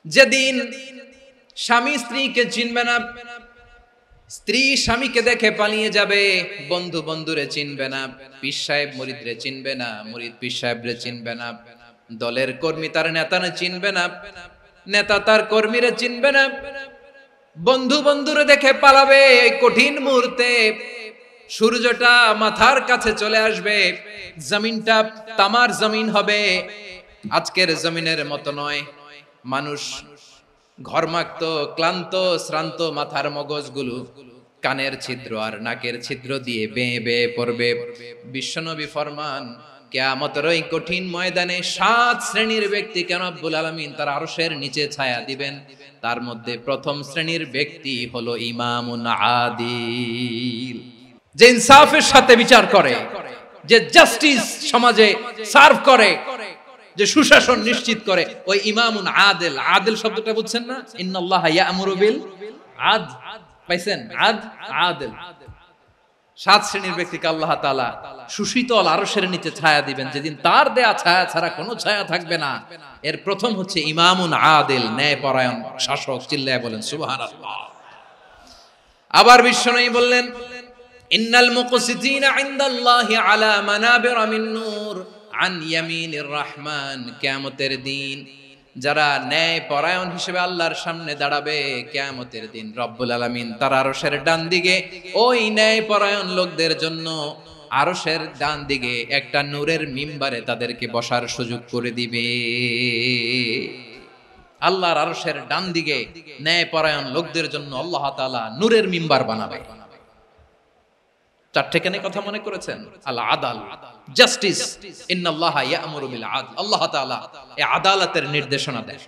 [SPEAKER 1] যেদিন স্বামী স্ত্রীকে চিনবে না, স্ত্রী স্বামীকে দেখে পালিয়ে যাবে, বন্ধু বন্ধুরে চিনবে না, পীর সাহেব মুরিদরে চিনবে না, মুরিদ পীর সাহেবরে চিনবে না, দলের কর্মী তার নেতারে চিনবে না, নেতা তার কর্মীরে চিনবে না, বন্ধু বন্ধুরে দেখে পালাবে। এই কঠিন মুহূর্তে সূর্যটা মাথার কাছে চলে আসবে, জমিনটা তামার জমিন হবে। আজকের জমিনের মতো নয়, মানুষ ঘর্মাক্ত, ক্লান্ত, শ্রান্ত মাথার মগজগুলো কানের ছিদ্র আর নাকের ছিদ্র দিয়ে বেয়ে বেয়ে পড়বে। বিশ্বনবী ফরমান, কিয়ামতের ওই কঠিন ময়দানে 7 শ্রেণীর ব্যক্তিকে রব্বুল আলামিন তার আরশের নিচে ছায়া দিবেন। তার মধ্যে প্রথম শ্রেণীর ব্যক্তি হলো ইমামুন আদিল, যে ইনসাফের সাথে বিচার করে, যে জাস্টিস সমাজে সার্ভ করে, যে সুশাসন নিশ্চিত করে, ওই ইমামুন আদিল। আদিল শব্দটা বুঝছেন না? ইন্নাল্লাহা ইয়া'মুরু বিল আদল, পাইছেন? আদিল। 7 শ্রেণীর ব্যক্তিকে আল্লাহ তাআলা সুশীতল আরশের নিচে ছায়া দিবেন, যেদিন তার দেয়া ছায়া ছাড়া কোনো ছায়া থাকবে না। এর প্রথম হচ্ছে ইমামুন আদিল, ন্যায়পরায়ণ শাসক। চিল্লায়ে বলেন সুবহানাল্লাহ। আবার বিশ্বনবী বললেন, ইন্নাল মুকসিতিনা ইনদাল্লাহি আলা মানাবিরা মিন নূর আন ইয়ামিনির রহমান। কিয়ামতের দিন যারা ন্যায় পরায়ণ হিসেবে আল্লাহর সামনে দাঁড়াবে, কিয়ামতের দিন রব্বুল আলামিন তার আরশের ডান দিকে ওই ন্যায় পরায়ণ লোকদের জন্য আরশের ডান দিকে একটা নূরের মিম্বারে তাদেরকে বসার সুযোগ করে দিবে। আল্লাহর আরশের ডান দিকে ন্যায় পরায়ণ লোকদের জন্য আল্লাহ তাআলা নূরের মিম্বার বানাবে। চারটেখানে কথা মনে করেছেন? আল আদাল, জাস্টিস। ইন্নাল্লাহা ইয়া'মুরু বিল আদল। আল্লাহ তাআলা এই আদালতের নির্দেশনা দেন,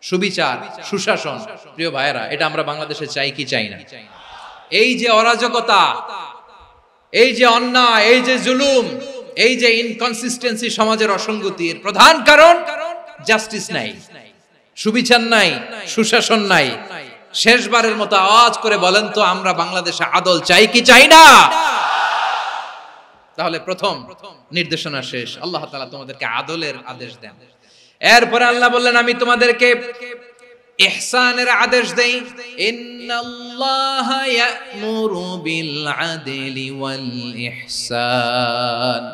[SPEAKER 1] সুবিচার, সুশাসন। প্রিয় ভাইয়েরা, এটা আমরা বাংলাদেশে চাই কি চাই না? এই যে অরাজকতা, এই যে অন্যায়, এই যে জুলুম, এই যে ইনকনসিস্টেন্সি, সমাজের অসঙ্গতির প্রধান কারণ জাস্টিস নাই, সুবিচার নাই, সুশাসন নাই। শেষবারের মতো আওয়াজ করে বলেন তো, আমরা বাংলাদেশে আদল চাই কি চাই না? তাহলে প্রথম নির্দেশনা শেষ, আল্লাহ তাআলা তোমাদেরকে আদলের আদেশ দেন। এরপরে আল্লাহ বললেন, আমি তোমাদেরকে ইহসানের আদেশ দেই। ইন্নাল্লাহা ইয়া'মুরু বিল আদলি ওয়াল ইহসান।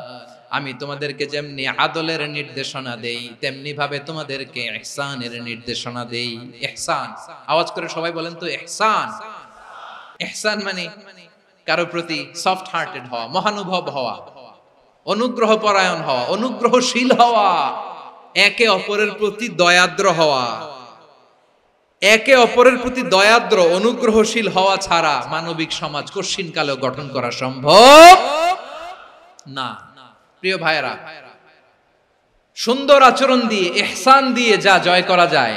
[SPEAKER 1] আমি তোমাদেরকে যেমনি আদলের নির্দেশনা দেই, তেমনি ভাবে তোমাদেরকে ইহসানের নির্দেশনা দেই। ইহসান, আওয়াজ করে সবাই বলেন তো ইহসান। ইহসান মানে কারো প্রতি সফট হার্টেড হওয়া, মহানুভব হওয়া, অনুগ্রহ পরায়ণ হওয়া, অনুগ্রহশীল হওয়া, একে অপরের প্রতি দয়াদ্র হওয়া। একে অপরের প্রতি দয়াদ্র, অনুগ্রহশীল হওয়া ছাড়া মানবিক সমাজ কশিনকালেও গঠন করা সম্ভব না। প্রিয় ভাইয়েরা, সুন্দর আচরণ দিয়ে, ইহসান দিয়ে যা জয় করা যায়,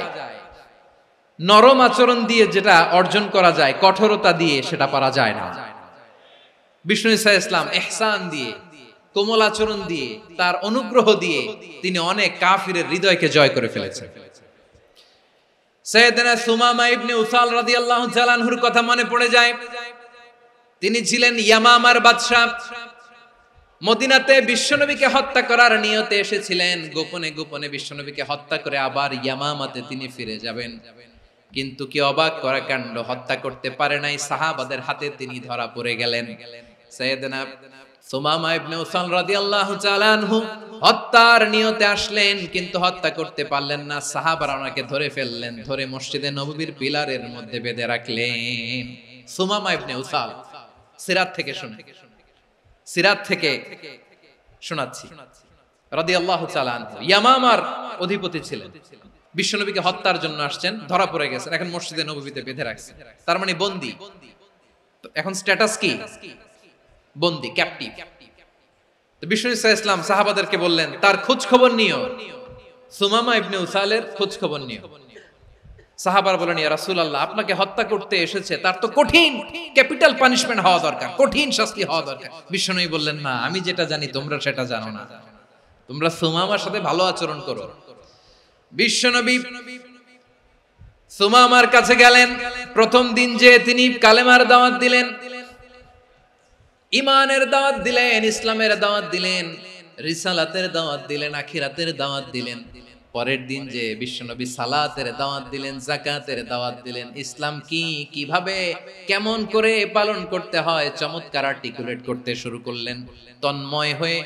[SPEAKER 1] নরম আচরণ দিয়ে যেটা অর্জন করা যায়, কঠোরতা দিয়ে সেটা পারা যায় না। বিষ্ণু ঈসা ইসলাম ইহসান দিয়ে, কোমল আচরণ দিয়ে, তার অনুগ্রহ দিয়ে তিনি অনেক কাফিরের হৃদয়কে জয় করে ফেলেছেন। সাইয়েদনা সুমামা ইবনে উসাল রাদিয়াল্লাহু তাআলা আনহুর কথা মনে পড়ে যায়। তিনি ছিলেন ইয়ামামার বাদশা। মদিনাতে বিশ্বনবীকে হত্যা করার নিয়তে এসেছিলেন। গোপনে গোপনে বিশ্বনবীকে হত্যা করে আবার ইয়ামামাতে তিনি ফিরে যাবেন। কিন্তু কি অবাক করা কাণ্ড, হত্যা করতে পারে নাই, সাহাবাদের হাতে তিনি ধরা পড়ে গেলেন। সাইয়েদনা সুমামা ইবনে উসাল রাদিয়াল্লাহু তাআলা আনহু হত্যার নিয়তে আসলেন, কিন্তু হত্যা করতে পারলেন না। সাহাবারা ওনাকে ধরে ফেললেন, ধরে মসজিদে নববীর পিলারের মধ্যে বেঁধে রাখলেন। সুমামা ইবনে উসাল, সিরাত থেকে শুনে, সিরাত থেকে শোনাচ্ছি, রাদিয়াল্লাহু তাআলা আনহু ইয়ামামার অধিপতি ছিলেন। বিশ্বনবীকে হত্যার জন্য আসছেন, ধরা পড়ে গেছেন, এখন মসজিদে নববীতে বেঁধে রাখছেন। তার মানে বন্দী। এখন স্ট্যাটাস কি? বন্দী, ক্যাপটিভ। তো বিষ্ণু ঈসা ইসলাম সাহাবাদেরকে বললেন, তার খোঁজ খবর নিও, সুমামা ইবনে উসালের খোঁজ খবর নিও। সাহাবারা বলেন, ইয়া রাসূলুল্লাহ, আপনাকে হত্যা করতে এসেছে, তার তো কঠিন ক্যাপিটাল পানিশমেন্ট হওয়া দরকার, কঠিন শাস্তি হওয়া দরকার। বিশ্বনবী বললেন, না, আমি যেটা জানি তোমরা সেটা জানো না, তোমরা সুমামার সাথে ভালো আচরণ করো। বিশ্বনবী সুমামার কাছে গেলেন। প্রথম দিন যে তিনি কালেমার দাওয়াত দিলেন, ইমানের দাওয়াত দিলেন, ইসলামের দাওয়াত দিলেন, রিসালাতের দাওয়াত দিলেন, আখিরাতের দাওয়াত দিলেন। পরের দিন যে বিশ্বনবী সালাতের দাওয়াত দিলেন, যাকাতের দাওয়াত দিলেন, ইসলাম কি, কিভাবে, কেমন করে পালন করতে হয় চমৎকার আর্টিকুলেট করতে শুরু করলেন। তন্ময় হয়ে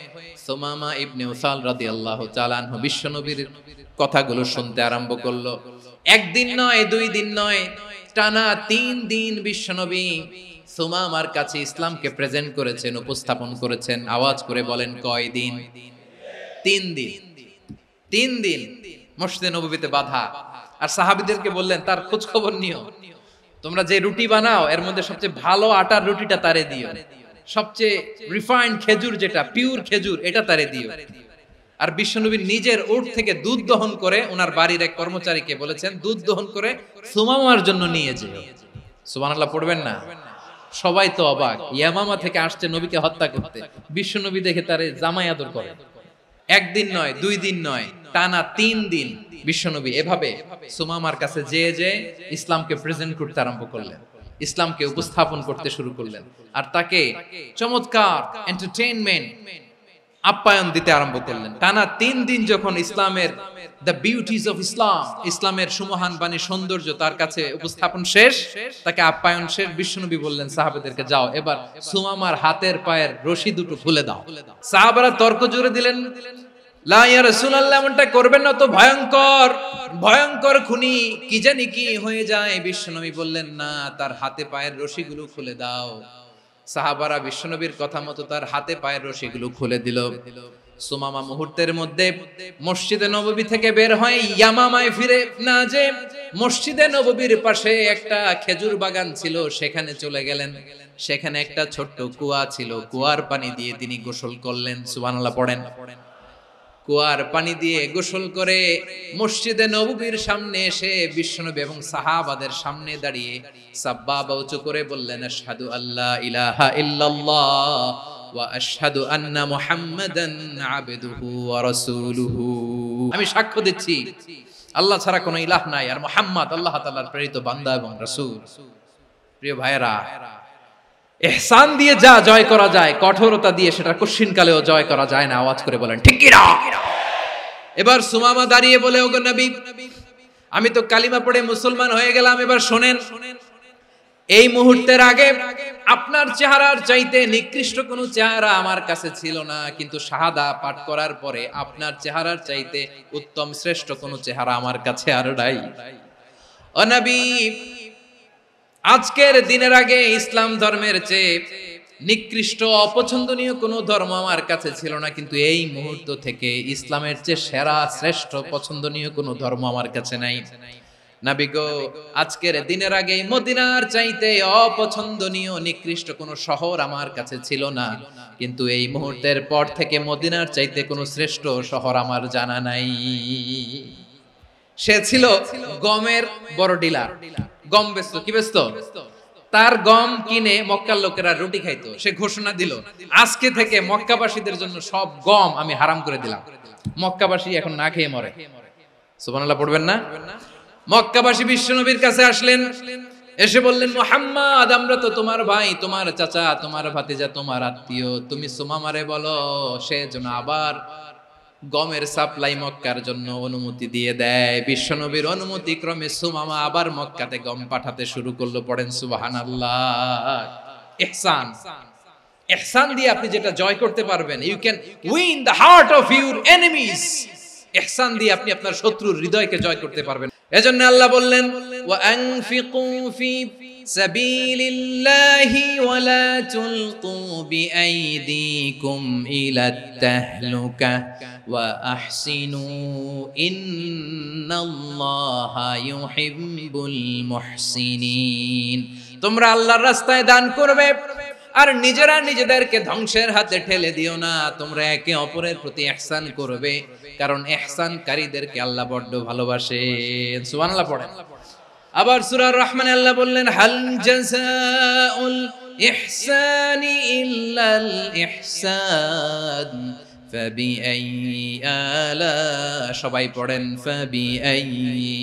[SPEAKER 1] সুমামা ইবনে উসাল রাদিয়াল্লাহু তাআলা আনহু বিশ্বনবীর কথাগুলো শুনতে আরম্ভ করলো। একদিন নয়, 2 দিন নয়, টানা 3 দিন বিশ্বনবী সুমামার কাছে ইসলামকে প্রেজেন্ট করেছেন, উপস্থাপন করেছেন। আওয়াজ করে বলেন কয় দিন? 3 দিন। 3 দিন মসজিদে নববীতে বাধা। আর সাহাবীদেরকে বললেন তার খোঁজ খবর নিও, তোমরা যে রুটি বানাও এর মধ্যে সবচেয়ে ভালো আটার রুটিটা তারে দিও, সবচেয়ে রিফাইন্ড খেজুর যেটা পিওর খেজুর এটা তারে দিও। আর বিশ্বনবী নিজের উট থেকে দুধ দহন করে ওনার বাড়ির এক কর্মচারীকে বলেছেন দুধ দহন করে সুমামার জন্য নিয়ে যেও। সুবহানাল্লাহ পড়বেন না? সবাই তো অবাক, ইয়ামামা থেকে আসছে নবীকে হত্যা করতে, বিশ্বনবী দেখে তারে জামাই আদর করে। একদিন নয়, 2 দিন নয়, টানা 3 দিন বিশ্বনবী এভাবে সুমামার কাছে যে ইসলামকে প্রেজেন্ট করতে আরম্ভ করলেন, ইসলামকে উপস্থাপন করতে শুরু করলেন। আর তাকে চমৎকার এন্টারটেইনমেন্ট আপ্যায়ন দিতে আরম্ভ করলেন। টানা 3 দিন যখন ইসলামের দ্য বিউটিজ অফ ইসলাম, ইসলামের সুমহান বাণী সৌন্দর্য তার কাছে উপস্থাপন শেষ, তাকে আপ্যায়ন শেষ, বিশ্বনবী বললেন সাহাবাদেরকে যাও এবার সুমামার হাতের পায়ের রশি দুটো খুলে দাও। সাহাবারা তর্ক জুড়ে দিলেন, লা ইয়া রাসূলুল্লাহ, এমনটা করবেন না, তো ভয়ঙ্কর ভয়ঙ্কর খুনি, কি জানি কি হয়ে যায়। বিশ্বনবী বললেন না, তার হাতে পায়ের রশিগুলো খুলে দাও। সাহাবারা বিশ্বনবীর কথা মতো তার হাতে পায়ের রশিগুলো খুলে দিল। সুমামা মুহূর্তের মধ্যে মসজিদে নববী থেকে বের হয়, ইয়ামামায় ফিরে না যে মসজিদে নববীর পাশে একটা খেজুর বাগান ছিল সেখানে চলে গেলেন। সেখানে একটা ছোট্ট কুয়া ছিল, কুয়ার পানি দিয়ে তিনি গোসল করলেন। সুবহানাল্লাহ পড়েন। কুয়ার পানি দিয়ে গোসল করে মসজিদে নববীর সামনে এসে বিশ্বনবী এবং সাহাবাদের সামনে দাঁড়িয়ে সাব্বাবা উঁচু করে বললেন, আশহাদু আল্লা ইলাহা ইল্লাল্লাহ ওয়া আশহাদু আন্না মুহাম্মাদান আবদুহু ওয়া রাসূলুহু। আমি সাক্ষ্য দিচ্ছি আল্লাহ ছাড়া কোনো ইলাহ নাই, আর মুহাম্মদ আল্লাহ তাআলার প্রেরিত বান্দা এবং রাসূল। প্রিয় ভাইরা, ইহসান দিয়ে যা জয় করা যায়, কঠোরতা দিয়ে সেটা কঠিনকালেও জয় করা যায় না। আওয়াজ করে বলেন ঠিক কি না? এবার সুমামা দাঁড়িয়ে বলে, ওগো নবী, আমি তো কালিমা পড়ে মুসলমান হয়ে গেলাম, এবার শোনেন, এই মুহূর্তের আগে আপনার চেহারার চাইতে নিকৃষ্ট কোনো চেহারা আমার কাছে ছিল না, কিন্তু শাহাদা পাঠ করার পরে আপনার চেহারার চাইতে উত্তম শ্রেষ্ঠ কোনো চেহারা আমার কাছে আর নাই। ও নবী, আজকের দিনের আগে ইসলাম ধর্মের চেয়ে নিকৃষ্ট অপছন্দনীয় কোনো ধর্ম আমার কাছে ছিল না, কিন্তু এই মুহূর্ত থেকে ইসলামের চেয়ে সেরা শ্রেষ্ঠ পছন্দনীয় কোনো ধর্ম আমার কাছে নাই। নবী গো, আজকের দিনের আগে মদিনার চাইতে অপছন্দনীয় নিকৃষ্ট কোনো শহর আমার কাছে ছিল না, কিন্তু এই মুহূর্তের পর থেকে মদিনার চাইতে কোনো শ্রেষ্ঠ শহর আমার জানা নাই। সে ছিল গমের বড় ডিলার, গম বেচতো। কি বেচতো? তার গম কিনে মক্কার লোকেরা রুটি খাইতো। সে ঘোষণা দিল, আজকে থেকে মক্কাবাসীদের জন্য সব গম আমি হারাম করে দিলাম, মক্কাবাসী এখন না খেয়ে মরে। সুবহানাল্লাহ পড়বেন না? মক্কাবাসী বিশ্বনবীর কাছে আসলেন, এসে বললেন, মুহাম্মদ, আমরা তো তোমার ভাই, তোমার চাচা, তোমার ভাতিজা, তোমার আত্মীয়, তুমি সুমামারে বলো সে যেন আবার গমের সাপ্লাই মক্কার জন্য অনুমতি দিয়ে দেয়। বিশ্বনবীর অনুমতি ক্রমে সুমামা আবার মক্কাতে গম পাঠাতে শুরু করলো। পড়েন সুবহানাল্লাহ। ইহসান, ইহসান দিয়ে আপনি যেটা জয় করতে পারবেন, you can win the heart of your enemies. ইহসান দিয়ে আপনি আপনার শত্রুর হৃদয়কে জয় করতে পারবেন। এজন্য আল্লাহ বললেন, ওয়া আনফিকু ফি সাবিলিল্লাহি ওয়া লা তুলকু বিআইদিকুম ইলাত তাহলুকা ওয়া আহসিনু ইন্নাল্লাহা ইউহিব্বুল মুহসিনিন। তোমরা আল্লাহর রাস্তায় দান করবে আর নিজেরা নিজেদেরকে ধ্বংসের হাতে ঠেলে দিও না। তোমরা একে অপরের প্রতি ইহসান করবে, কারণ ইহসানকারীদেরকে আল্লাহ বড় ভালোবাসেন। সুবহানাল্লাহ পড়েন। আবার সূরা রহমানে আল্লাহ বললেন, হাল জাযাউল ইহসানি ইল্লাল ইহসান ফাবিআইয়ি আলা, সবাই পড়েন, ফাবিআইয়ি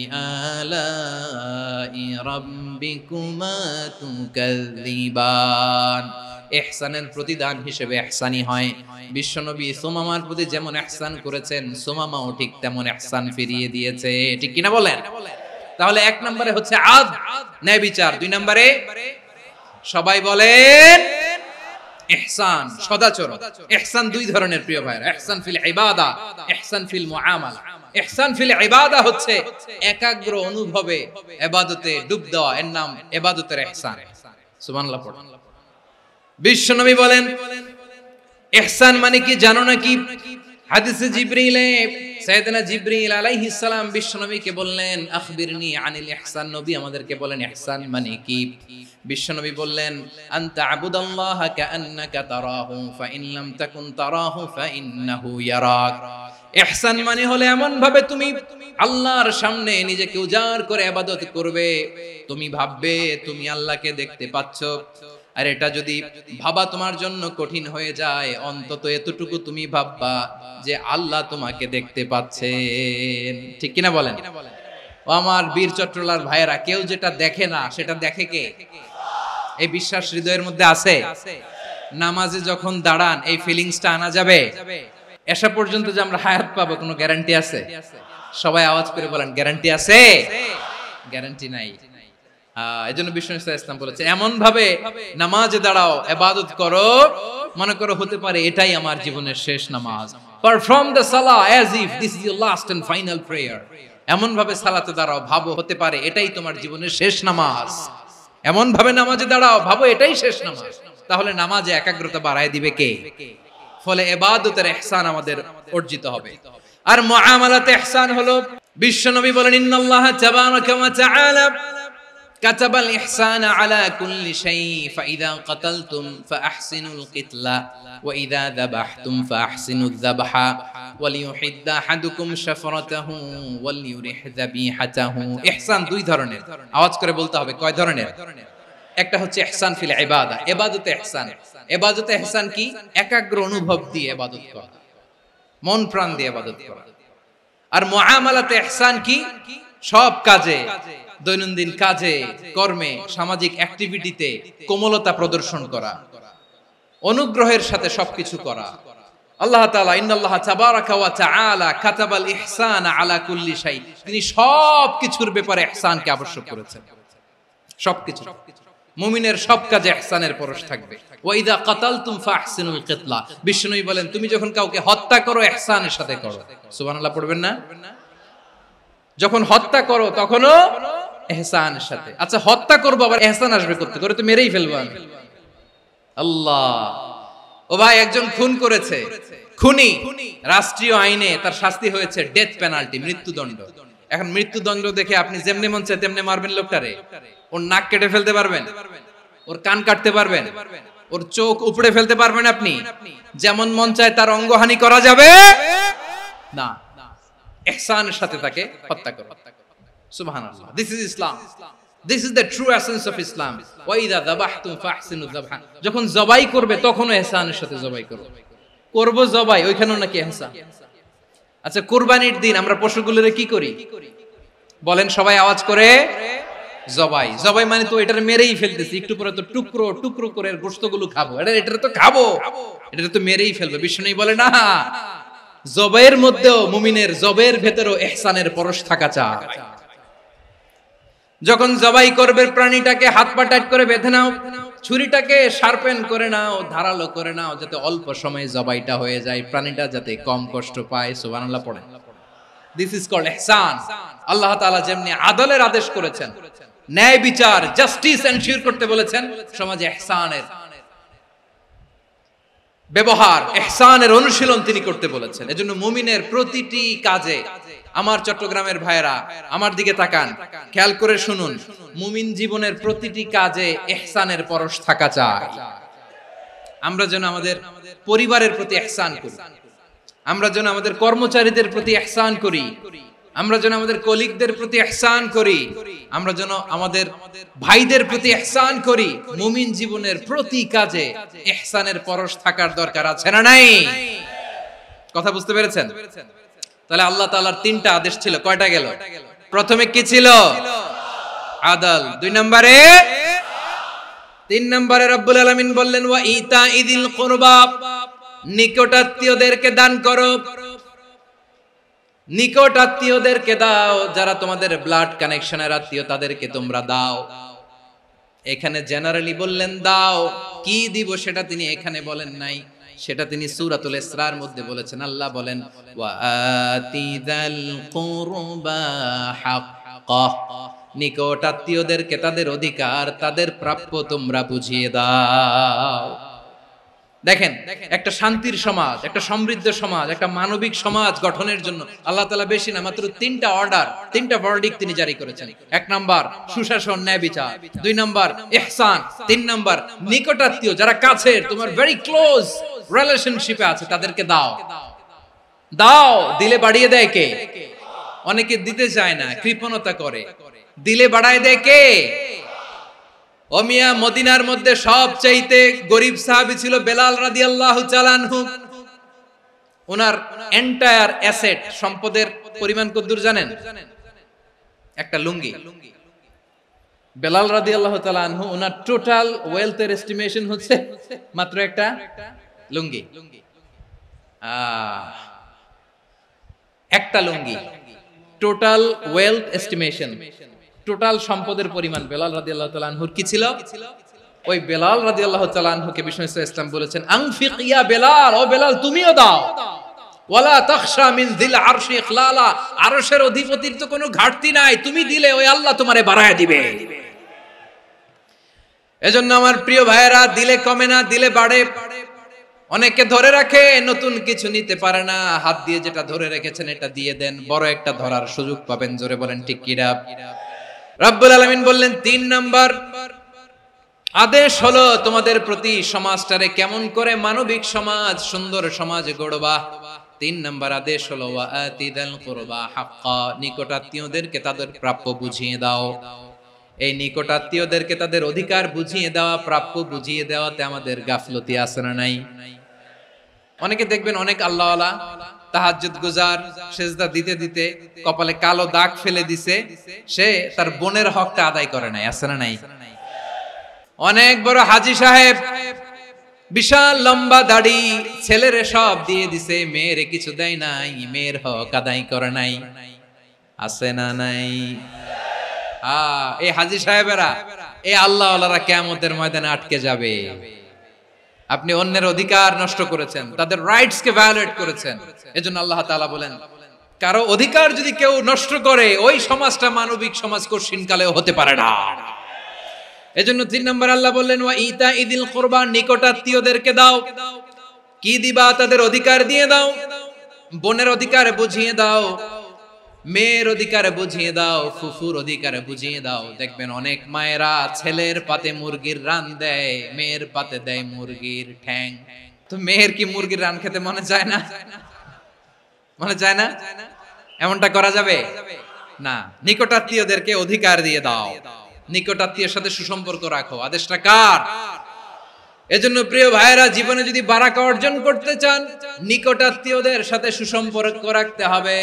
[SPEAKER 1] আলাই রাব্বিকুমা তুকাযযিবান। ইহসানের প্রতিদান হিসেবে ইহসানই হয়। বিশ্বনবী সুমামার প্রতি যেমন ইহসান করেছেন, সুমামাও ঠিক তেমন ইহসান ফিরিয়ে দিয়েছে। ঠিক কিনা বলেন? তাহলে এক নম্বরে হচ্ছে আদ, ন্যায় বিচার। দুই নম্বরে সবাই বলেন ইহসান, সদাচরণ। ইহসান দুই ধরনের প্রিয় ভাইরা, ইহসান ফিল ইবাদা, ইহসান ফিল মুআমালা। ইহসান ফিল ইবাদা হচ্ছে একাগ্র অনুভবে ইবাদতে ডুব দেওয়া, এর নাম ইবাদতের ইহসান। সুবহানাল্লাহ পড়ুন। বিশ্বনবী বলেন ইহসান মানে কি জানো নাকি? হাদিসে জিবরিলে সাইয়েদনা জিবরিল আলাইহিস সালাম বিশ্বনবীকে বললেন আখবিরনি আনিল ইহসান। নবী আমাদেরকে বলেন ইহসান মানে কি? বিশ্বনবী বললেন আনতা আবুদাল্লাহা কাআন্নাকা তারাহু ফাইন লাম তাকুন তারাহু ফাইন্নাহু ইয়ারাক। ইহসান মানে হলো এমন ভাবে তুমি আল্লাহর সামনে নিজেকে উজাড় করে ইবাদত করবে, তুমি ভাববে তুমি আল্লাহকে দেখতে পাচ্ছ। আর এটা যদি ভাবা তোমার জন্য কঠিন হয়ে যায়, অন্তত এতটুকু তুমি ভাববা যে আল্লাহ তোমাকে দেখতে পাচ্ছেন। ঠিক কিনা বলেন? ও আমার বীর চট্টলার ভাইয়েরা, কেউ যেটা দেখে না সেটা দেখে কে? এই বিশ্বাস হৃদয়ের মধ্যে আছে? নামাজে যখন দাঁড়ান এই ফিলিংসটা আনা যাবে? এসা পর্যন্ত যে আমরা হায়াত পাবো কোনো গ্যারান্টি আছে? সবাই আওয়াজ করে বলেন গ্যারান্টি আছে? গ্যারান্টি নাই। এজন্য বিষ্ণু ইসলাম বলেছে এমন ভাবে নামাজে দাঁড়াও, ইবাদত করো, মনে করো হতে পারে এটাই আমার জীবনের শেষ নামাজ। পারফর্ম দ্য সালাহ as if this is your last and final prayer. এমন ভাবে সালাতে দাঁড়াও, ভাবো হতে পারে এটাই তোমার জীবনের শেষ নামাজ। এমন ভাবে নামাজে দাঁড়াও, ভাবো এটাই শেষ নামাজ। তাহলে নামাজে একাগ্রতা বাড়ায় দিবে কে? ফলে ইবাদতের ইহসান আমাদের অর্জিত হবে। আর মুআমালাতে ইহসান হলো, বিশ্বনবী বলেন ইন্নাল্লাহা তাবারাকা ওয়া তাআলা কাতাবাল ইহসানা আলা কুল্লি শাই ফাইদা কাতালতুম ফাআহসিনুল কিতলা ওয়া ইযা যাবাহতুম ফাআহসিনুয যাবহা ওয়ালিয়ুহিদ্দা আহাদুকুম শাফরাতাহু ওয়ালিয়ুরিহ যাবিহাতাহু। ইহসান দুই ধরনের, আওয়াজ করে বলতে হবে কয় ধরনের? একটা হচ্ছে ইহসান ফিল ইবাদা, ইবাদতে ইহসান। ইবাদতে ইহসান কি? একাগ্র অনুভব দিয়ে ইবাদত করা, মন প্রাণ দিয়ে ইবাদত করা। আর মুআমালাতে ইহসান কি? সব কাজে, দৈনন্দিন কাজে, কর্মে, সামাজিক অ্যাক্টিভিটিতে কোমলতা প্রদর্শন করা, অনুগ্রহের সাথে সবকিছু করা। আল্লাহ তাআলা ইন্নাল্লাহা তাবারাকা ওয়া তাআলা কাতাবাল ইহসানা আলা কুল্লি শাই, তিনি সবকিছুর ব্যাপারে ইহসানকে আবশ্যক করেছেন। সবকিছু, মুমিনের সব কাজে ইহসানের পরশ থাকবে। ওয়া ইযা কাতালতুম ফাহসিনুল কিতলা, বিষ্ণুই বলেন তুমি যখন কাউকে হত্যা করো ইহসানের সাথে করো। সুবহানাল্লাহ পড়বেন না? যখন হত্যা করো তখনও ইহসানের সাথে। আচ্ছা হত্যা করবো আবার ইহসান আসবে করতে করে, তো মেরেই ফেলবো আমি। আল্লাহ, ও ভাই একজন খুন করেছে, খুনি, রাষ্ট্রীয় আইনে তার শাস্তি হয়েছে ডেথ পেনাল্টি, মৃত্যুদণ্ড। এখন মৃত্যুদণ্ড দেখে আপনি যেমনি মন চায় তেমনি মারবেন লোকটারে? ওর নাক কেটে ফেলতে পারবেন? ওর কান কাটতে পারবেন? ওর চোখ উপড়ে ফেলতে পারবেন আপনি? যেমন মন চায় তার অঙ্গহানি করা যাবে না। ইহসানের সাথে তাকে হত্যা করো। সুবহানাল্লাহ, this is Islam, this is the true essence of Islam. ওয়া ইযা যাবাহতুম ফাহসিনু যাবহা, যখন জবাই করবে তখনও ইহসানের সাথে জবাই করো। করব জবাই, ওইখানেও নাকি ইহসান। আচ্ছা কুরবানির দিন আমরা পশুগুলোরে কি করি বলেন সবাই আওয়াজ করে? জবাই। জবাই মানে তো এটার মেরেই ফেলতেছি, একটু পরে তো টুকরো টুকরো করে গোশতগুলো খাবো, এটা তো খাবো, এটা তো মেরেই ফেলবে। বিষ্ণু বলে না, জবাইয়ের মধ্যেও মুমিনের জবের ভেতরেও ইহসানের পরশ থাকা চাই। যখন জবাই করবে প্রাণীটাকে হাত পা টাইট করে বেঁধে নাও, ছুরিটাকে শার্পেন করে নাও, ধারালো করে নাও, যাতে অল্প সময়ে জবাইটা হয়ে যায়, প্রাণীটা যাতে কম কষ্ট পায়। সুবহানাল্লাহ পড়েন। দিস ইজ কল্ড ইহসান। আল্লাহ তাআলা যেমনি আদলের আদেশ করেছেন, ন্যায় বিচার, জাস্টিস এনশিওর করতে বলেছেন, সমাজে ইহসানের ব্যবহার, ইহসানের অনুশীলন তিনি করতে বলেছেন। এজন্য মুমিনের প্রতিটি কাজে, আমার চট্টগ্রামের ভাইরা আমার দিকে তাকান, খেয়াল করে শুনুন, মুমিন জীবনের প্রতিটি কাজে ইহসানের পরশ থাকা চাই। আমরা যেন আমাদের পরিবারের প্রতি ইহসান করি, আমরা যেন আমাদের কর্মচারীদের প্রতি ইহসান করি, আমরা যেন আমাদের কলিগদের প্রতি ইহসান করি, আমরা যেন আমাদের ভাইদের প্রতি ইহসান করি। মুমিন জীবনের প্রতি কাজে ইহসানের পরশ থাকার দরকার আছে না নাই? কথা বুঝতে পেরেছেন? তাহলে আল্লাহ তাআলার তিনটা আদেশ ছিল, কয়টা গেল? প্রথমে কি ছিল? আদল। দুই নম্বরে তিন নম্বরে রব্বুল আলামিন বললেন ওয়া ইতাইদিল কুরবা, নিকটাত্মীয়দেরকে দান করো। নিকট আত্মীয়দেরকে দাও, যারা তোমাদের ব্লাড কানেকশনের আত্মীয় তাদেরকে তোমরা দাও। এখানে জেনারেলি বললেন দাও, কি দিব সেটা তিনি এখানে বলেন নাই, সেটা তিনি সূরাতুল ইসরার মধ্যে বলেছেন। আল্লাহ বলেন ওয়া আতিদাল কুরবা হাক্কাহ, নিকট আত্মীয়দেরকে তাদের অধিকার, তাদের প্রাপ্য তোমরা বুঝিয়ে দাও। দেখেন, একটা শান্তির সমাজ, একটা সমৃদ্ধ সমাজ, একটা মানবিক সমাজ গঠনের জন্য আল্লাহ তাআলা বেশি না মাত্র তিনটা অর্ডার, তিনটা ভার্ডিক্ট তিনি জারি করেছেন। এক নাম্বার সুশাসন, ন্যায় বিচার। দুই নাম্বার ইহসান। তিন নাম্বার নিকটাত্মীয়, যারা কাছের, তোমার ভেরি ক্লোজ রিলেশনশিপে আছে, তাদেরকে দাও। দাও, দিলে বাড়িয়ে দেয় কে? অনেকে দিতে চায় না, কৃপণতা করে। দিলে বাড়ায় দেয় কে? ও মিয়া, মদিনার মধ্যে সবচাইতে গরিব সাহাবী ছিল বেলাল রাদিয়াল্লাহু তাআলা আনহু। ওনার এন্টায়ার অ্যাসেট, সম্পদের পরিমাণ কতদূর জানেন? একটা লুঙ্গি। বেলাল রাদিয়াল্লাহু তাআলা আনহু, ওনার টোটাল ওয়েলথের এস্টিমেশন হচ্ছে মাত্র একটা লুঙ্গি। একটা লুঙ্গি, টোটাল ওয়েলথ এস্টিমেশন, টোটাল সম্পদের পরিমাণ বেলাল রাদিয়াল্লাহু তাআলা আনহুর কি ছিল? ওই বেলাল রাদিয়াল্লাহু তাআলা আনহুকে বিষ্ণু ইসলাম বলেছেন আনফিক ইয়া বেলাল, ও বেলাল তুমিও দাও। ওয়ালা তাখশা মিন যিল আরশি ইখলালা, আরশের অধিপতির তো কোনো ঘাটতি নাই, তুমি দিলে ওই আল্লাহ তোমারে বাড়ায় দিবে। এজন্য আমার প্রিয় ভাইয়েরা, দিলে কমে না, দিলে বাড়ে। অনেকে ধরে রাখে, নতুন কিছু নিতে পারে না, হাত দিয়ে যেটা ধরে রেখেছেন এটা দিয়ে দেন, বড় একটা ধরার সুযোগ পাবেন। জোরে বলেন ঠিক কিনা? রব্বুল আলামিন বললেন তিন নাম্বার আদেশ হলো তোমাদের প্রতি সমাজটারে কেমন করে মানবিক সমাজ, সুন্দর সমাজ গড়বা। তিন নাম্বার আদেশ হলো ওয়া আতিদাল কুরবা হাক্কা, নিকটাত্মীয়দেরকে তাদের প্রাপ্য বুঝিয়ে দাও। এই নিকটাত্মীয়দেরকে তাদের অধিকার বুঝিয়ে দেওয়া, প্রাপ্য বুঝিয়ে দেওয়াতে আমাদের গাফলতি আছে না নাই? অনেকে দেখবেন অনেক আল্লাহওয়ালা, তাহাজ্জুদ গুজার, সেজদা দিতে দিতে কপালে কালো দাগ ফেলে দিছে, সে তার বোনের হকটা আদায় করে নাই। আছে না নাই? অনেক বড় হাজী সাহেব, বিশাল লম্বা দাড়ি, ছেলেরে সব দিয়ে দিছে, মেয়েরে কিছু দেয় নাই, মেয়ের হক আদায় করে নাই। আছে না নাই? এই হাজী সাহেবেরা, এই আল্লাহওয়ালারা কিয়ামতের ময়দানে আটকে যাবে। আপনি অন্যের অধিকার নষ্ট করেছেন, তাদের রাইটস কে ভায়োলেট করেছেন। এজন্য আল্লাহ তাআলা বলেন, কারো অধিকার যদি কেউ নষ্ট করে, ওই সমাজটা মানবিক সমাজ কঠিনকালেও হতে পারে না। এজন্য তিন নম্বর আল্লাহ বললেন ওয়া ইতাইদিল কুরবা, নিকটাত্মীয়দেরকে দাও। কি দিবা? তাদের অধিকার দিয়ে দাও। বোনের অধিকার বুঝিয়ে দাও, মেয়ের অধিকার বুঝিয়ে দাও, ফুফুর অধিকার বুঝিয়ে দাও। দেখবেন অনেক মায়েরা ছেলের পাতে মুরগির রান দেয়, মেয়ের পাতে দেয় মুরগির ঠ্যাং। তো মেয়ের কি মুরগির রান খেতে মনে চায় না? মনে চায় না? এমনটা করা যাবে না। নিকটাত্মীয়দেরকে অধিকার দিয়ে দাও, নিকটাত্মীয়ের সাথে সুসম্পর্ক রাখো। আদেশটা কার? এজন্য প্রিয় ভাইয়েরা, জীবনে যদি বারাকা অর্জন করতে চান, নিকটাত্মীয়দের সাথে সুসম্পর্ক রাখতে হবে,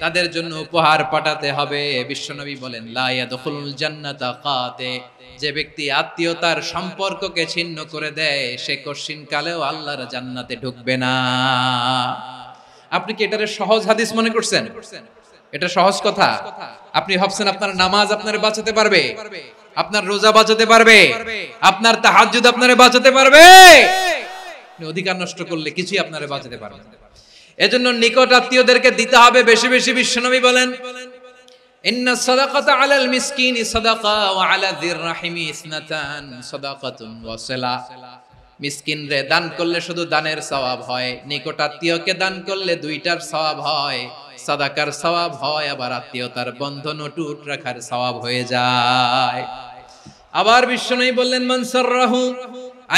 [SPEAKER 1] তাদের জন্য উপহার পাঠাতে হবে। বিশ্বনবী বলেন লা ইয়াদখুলুল জান্নাতা কাতে, যে ব্যক্তি আত্মীয়তার সম্পর্ককে ছিন্ন করে দেয়, সে কঠিন কালেও আল্লাহর জান্নাতে ঢুকবে না। আপনি কি এটারে সহজ হাদিস মনে করছেন? এটা সহজ কথা? আপনি ভাবছেন আপনার নামাজ আপনারে বাঁচাতে পারবে, আপনার রোজা বাঁচাতে পারবে, আপনার তাহাজ্জুদ আপনারে বাঁচাতে পারবে? অধিকার নষ্ট করলে কিছুই আপনারে বাঁচাতে পারবে না। এজন্য নিকট আত্মীয়দেরকে দিতে হবে বেশি বেশি। বিশ্বনবী বলেন ইন্না সাদাকাতা আলাল মিসকিনি সাদাকা ওয়া আলা যির রাহিমি ইসনাতান সাদাকাতুন ওয়া সিলা। মিসকিন রে দান করলে শুধু দানের সওয়াব হয়, নিকট আত্মীয়কে দান করলে দুইটার সওয়াব হয়। সাদাকার সওয়াব হয়, আবার আত্মীয়তার বন্ধন অটুট রাখার সওয়াব হয়ে যায়। আবার বিশ্বনবী বললেন মান সাররাহু